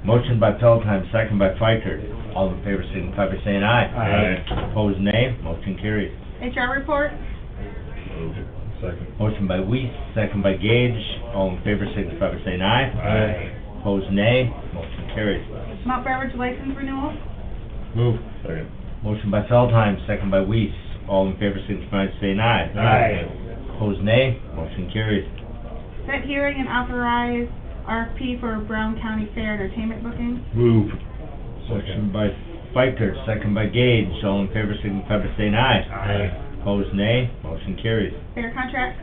Speaker 1: Motion by Feldheim, second by Fikert. All in favor signify by saying aye.
Speaker 9: Aye.
Speaker 1: Opposed, nay. Motion carries.
Speaker 14: HR report,
Speaker 12: Move. Second.
Speaker 1: Motion by Weiss, second by Gage. All in favor signify by saying aye.
Speaker 9: Aye.
Speaker 1: Opposed, nay. Motion carries.
Speaker 14: malt beverage license renewal,
Speaker 9: Move.
Speaker 12: Second.
Speaker 1: Motion by Feldheim, second by Weiss. All in favor signify by saying aye.
Speaker 9: Aye.
Speaker 1: Opposed, nay. Motion carries.
Speaker 14: set hearing and authorize RFP for Brown County Fair entertainment booking.
Speaker 9: Move.
Speaker 1: Motion by Fikert, second by Gage. All in favor signify by saying aye.
Speaker 9: Aye.
Speaker 1: Opposed, nay. Motion carries.
Speaker 14: Fair contract,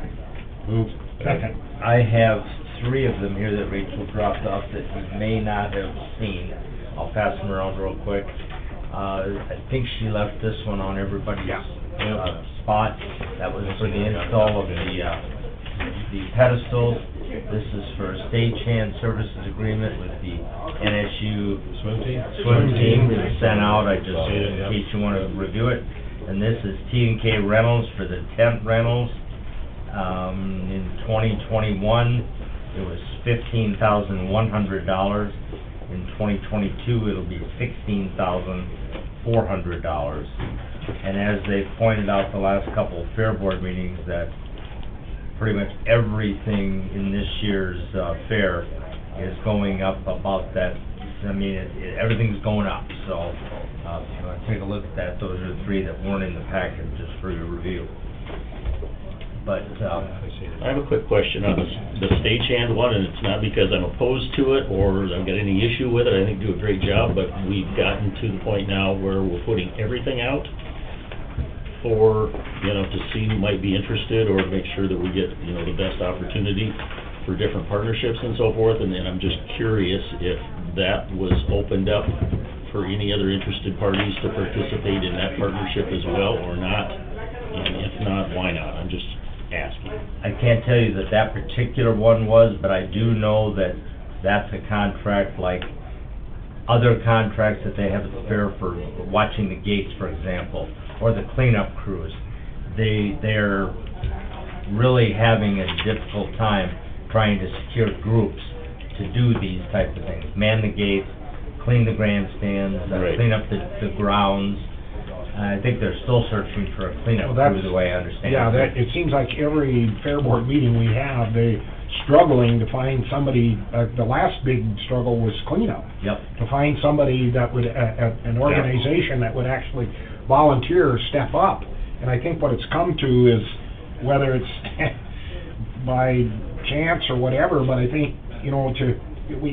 Speaker 9: Move. Second.
Speaker 1: I have three of them here that Rachel dropped off that you may not have seen. I'll pass them around real quick. I think she left this one on everybody's spot. That was for the install of the pedestals. This is for a stagehand services agreement with the NSU
Speaker 3: Swim team?
Speaker 1: swim team. It was sent out, I just,
Speaker 3: See it,
Speaker 1: in
Speaker 3: yep.
Speaker 1: case you want to review it. And this is T&K Rentals for the tent rentals. In 2021, it was $15,100. In 2022, it'll be $16,400. And as they pointed out the last couple of fair board meetings, that pretty much everything in this year's fair is going up about that. I mean, everything's going up, so if you want to take a look at that, those are the three that weren't in the packet, just for your review. But,
Speaker 7: I have a quick question on the stagehand one, and it's not because I'm opposed to it or I've got any issue with it. I think you do a great job, but we've gotten to the point now where we're putting everything out for, to see who might be interested, or to make sure that we get, the best opportunity for different partnerships and so forth. And then I'm just curious if that was opened up for any other interested parties to participate in that partnership as well or not. And if not, why not? I'm just asking.
Speaker 1: I can't tell you that that particular one was, but I do know that that's a contract like other contracts that they have at the fair for watching the gates, for example, or the cleanup crews. They're really having a difficult time trying to secure groups to do these type of things. Man the gates, clean the grandstands,
Speaker 7: Right.
Speaker 1: clean up the grounds. I think they're still searching for a cleanup
Speaker 9: Well, that's-
Speaker 1: crew, the way I understand it.
Speaker 9: Yeah, it seems like every fair board meeting we have, they're struggling to find somebody, the last big struggle was cleanup.
Speaker 1: Yep.
Speaker 9: To find somebody that would, an organization that would actually volunteer or step up. And I think what it's come to is, whether it's by chance or whatever, but I think,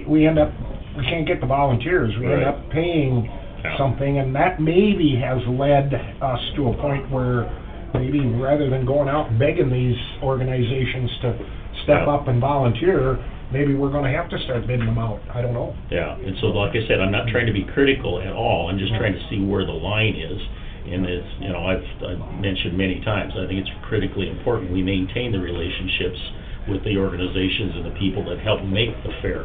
Speaker 9: we end up, we can't get the volunteers. We end
Speaker 7: Right.
Speaker 9: up paying
Speaker 7: Yeah.
Speaker 9: something, and that maybe has led us to a point where maybe rather than going out and begging these organizations to step
Speaker 7: Yeah.
Speaker 9: up and volunteer, maybe we're gonna have to start bidding them out. I don't know.
Speaker 7: Yeah, and so like I said, I'm not trying to be critical at all, I'm just trying to see where the line is. And it's, I've mentioned many times, I think it's critically important we maintain the relationships with the organizations and the people that help make the fair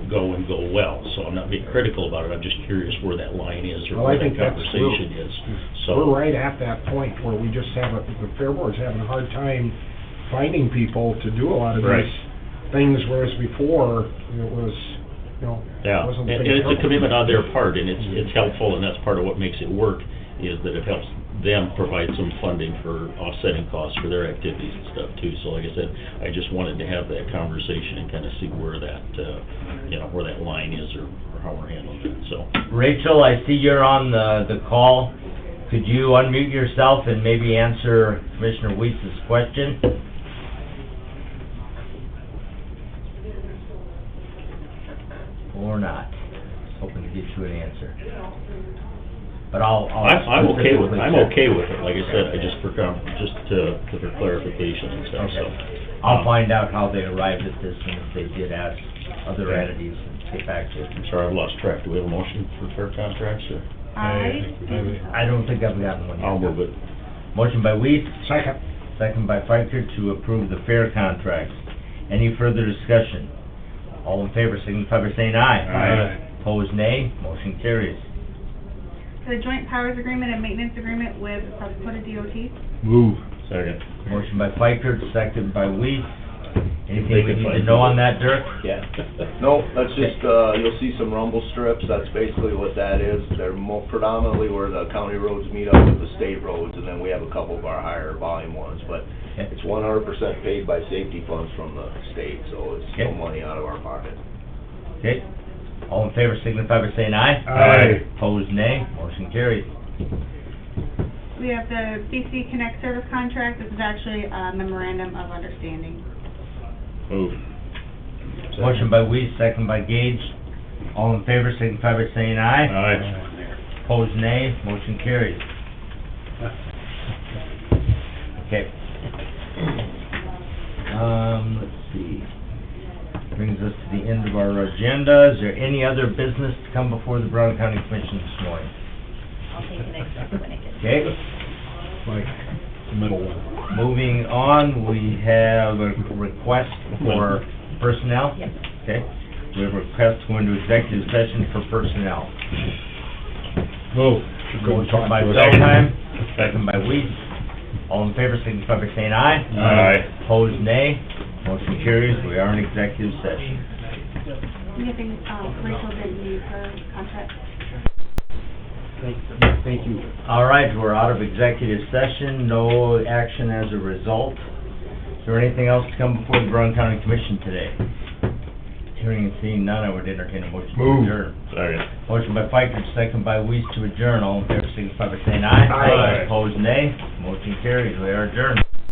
Speaker 7: go and go well. So I'm not being critical about it, I'm just curious where that line is, or
Speaker 9: Well, I
Speaker 7: where that
Speaker 9: think that's-
Speaker 7: conversation is. So
Speaker 9: We're right at that point where we just have, the fair board's having a hard time finding people to do a lot of
Speaker 7: Right.
Speaker 9: these things, whereas before, it was,
Speaker 7: Yeah,
Speaker 9: wasn't
Speaker 7: and
Speaker 9: big
Speaker 7: it's a
Speaker 9: trouble.
Speaker 7: commitment on their part, and it's helpful, and that's part of what makes it work, is that it helps them provide some funding for offsetting costs for their activities and stuff too. So like I said, I just wanted to have that conversation and kind of see where that, where that line is, or how we're handling it, so.
Speaker 1: Rachel, I see you're on the call. Could you unmute yourself and maybe answer Commissioner Weiss's question? Or not? Hoping to get you an answer. But I'll
Speaker 7: I'm okay with,
Speaker 1: specifically
Speaker 7: I'm
Speaker 1: check.
Speaker 7: okay with it, like I said, I just for clarification and stuff, so.
Speaker 1: I'll find out how they arrived at this and if they did ask other
Speaker 7: Okay.
Speaker 1: entities and get back to you.
Speaker 7: I'm sorry, I've lost track. Do we have a motion for fair contracts, or?
Speaker 1: I don't think I've gotten one yet.
Speaker 7: I'll move it.
Speaker 1: Motion by Weiss,
Speaker 9: Second.
Speaker 1: second by Pfeiffer to approve the fair contracts. Any further discussion? All in favor, signify by saying aye.
Speaker 7: Aye.
Speaker 1: Opposed, nay. Motion carries.
Speaker 14: The joint powers agreement and maintenance agreement with South Dakota DOT.
Speaker 12: Move.
Speaker 7: Second.
Speaker 1: Motion by Pfeiffer, second by Weiss. Anything we
Speaker 7: Make it
Speaker 1: need to
Speaker 7: Pfeiffer.
Speaker 1: know on that, Dirk?
Speaker 6: Yeah. No, that's just, you'll see some rumble strips, that's basically what that is. They're predominantly where the county roads meet up with the state roads, and then we have a couple of our higher volume ones, but it's 100% paid by safety funds from the state, so it's no
Speaker 1: Okay.
Speaker 6: money out of our pocket.
Speaker 1: Okay. All in favor, signify by saying aye.
Speaker 9: Aye.
Speaker 1: Opposed, nay. Motion carries.
Speaker 14: We have the BC Connect service contract. This is actually a memorandum of understanding.
Speaker 7: Move.
Speaker 1: Motion by Weiss, second by Gage. All in favor, signify by saying aye.
Speaker 7: Aye.
Speaker 1: Opposed, nay. Motion carries. Okay. Let's see. Brings us to the end of our agenda. Is there any other business to come before the Brown County Commission this morning?
Speaker 15: I'll take the next step when it gets.
Speaker 1: Okay.
Speaker 9: Like, the middle one.
Speaker 1: Moving on, we have a request for personnel.
Speaker 15: Yes.
Speaker 1: Okay. We have a request to go into executive session for personnel.
Speaker 9: Move. Should go and talk
Speaker 1: By
Speaker 9: to us.
Speaker 1: Feldheim, second by Weiss. All in favor, signify by saying aye.
Speaker 7: Aye.
Speaker 1: Opposed, nay. Motion carries. We are in executive session.
Speaker 14: Anything, Rachel didn't need her contract.
Speaker 9: Thank you.
Speaker 1: All right, we're out of executive session. No action as a result. Is there anything else to come before the Brown County Commission today? Hearing and seeing none, I would entertain a motion to
Speaker 9: Move.
Speaker 1: adjourn.
Speaker 7: Second.
Speaker 1: Motion by Pfeiffer, second by Weiss to adjourn. All in favor, signify by saying aye.
Speaker 9: Aye.
Speaker 1: Opposed, nay. Motion carries. We are adjourned.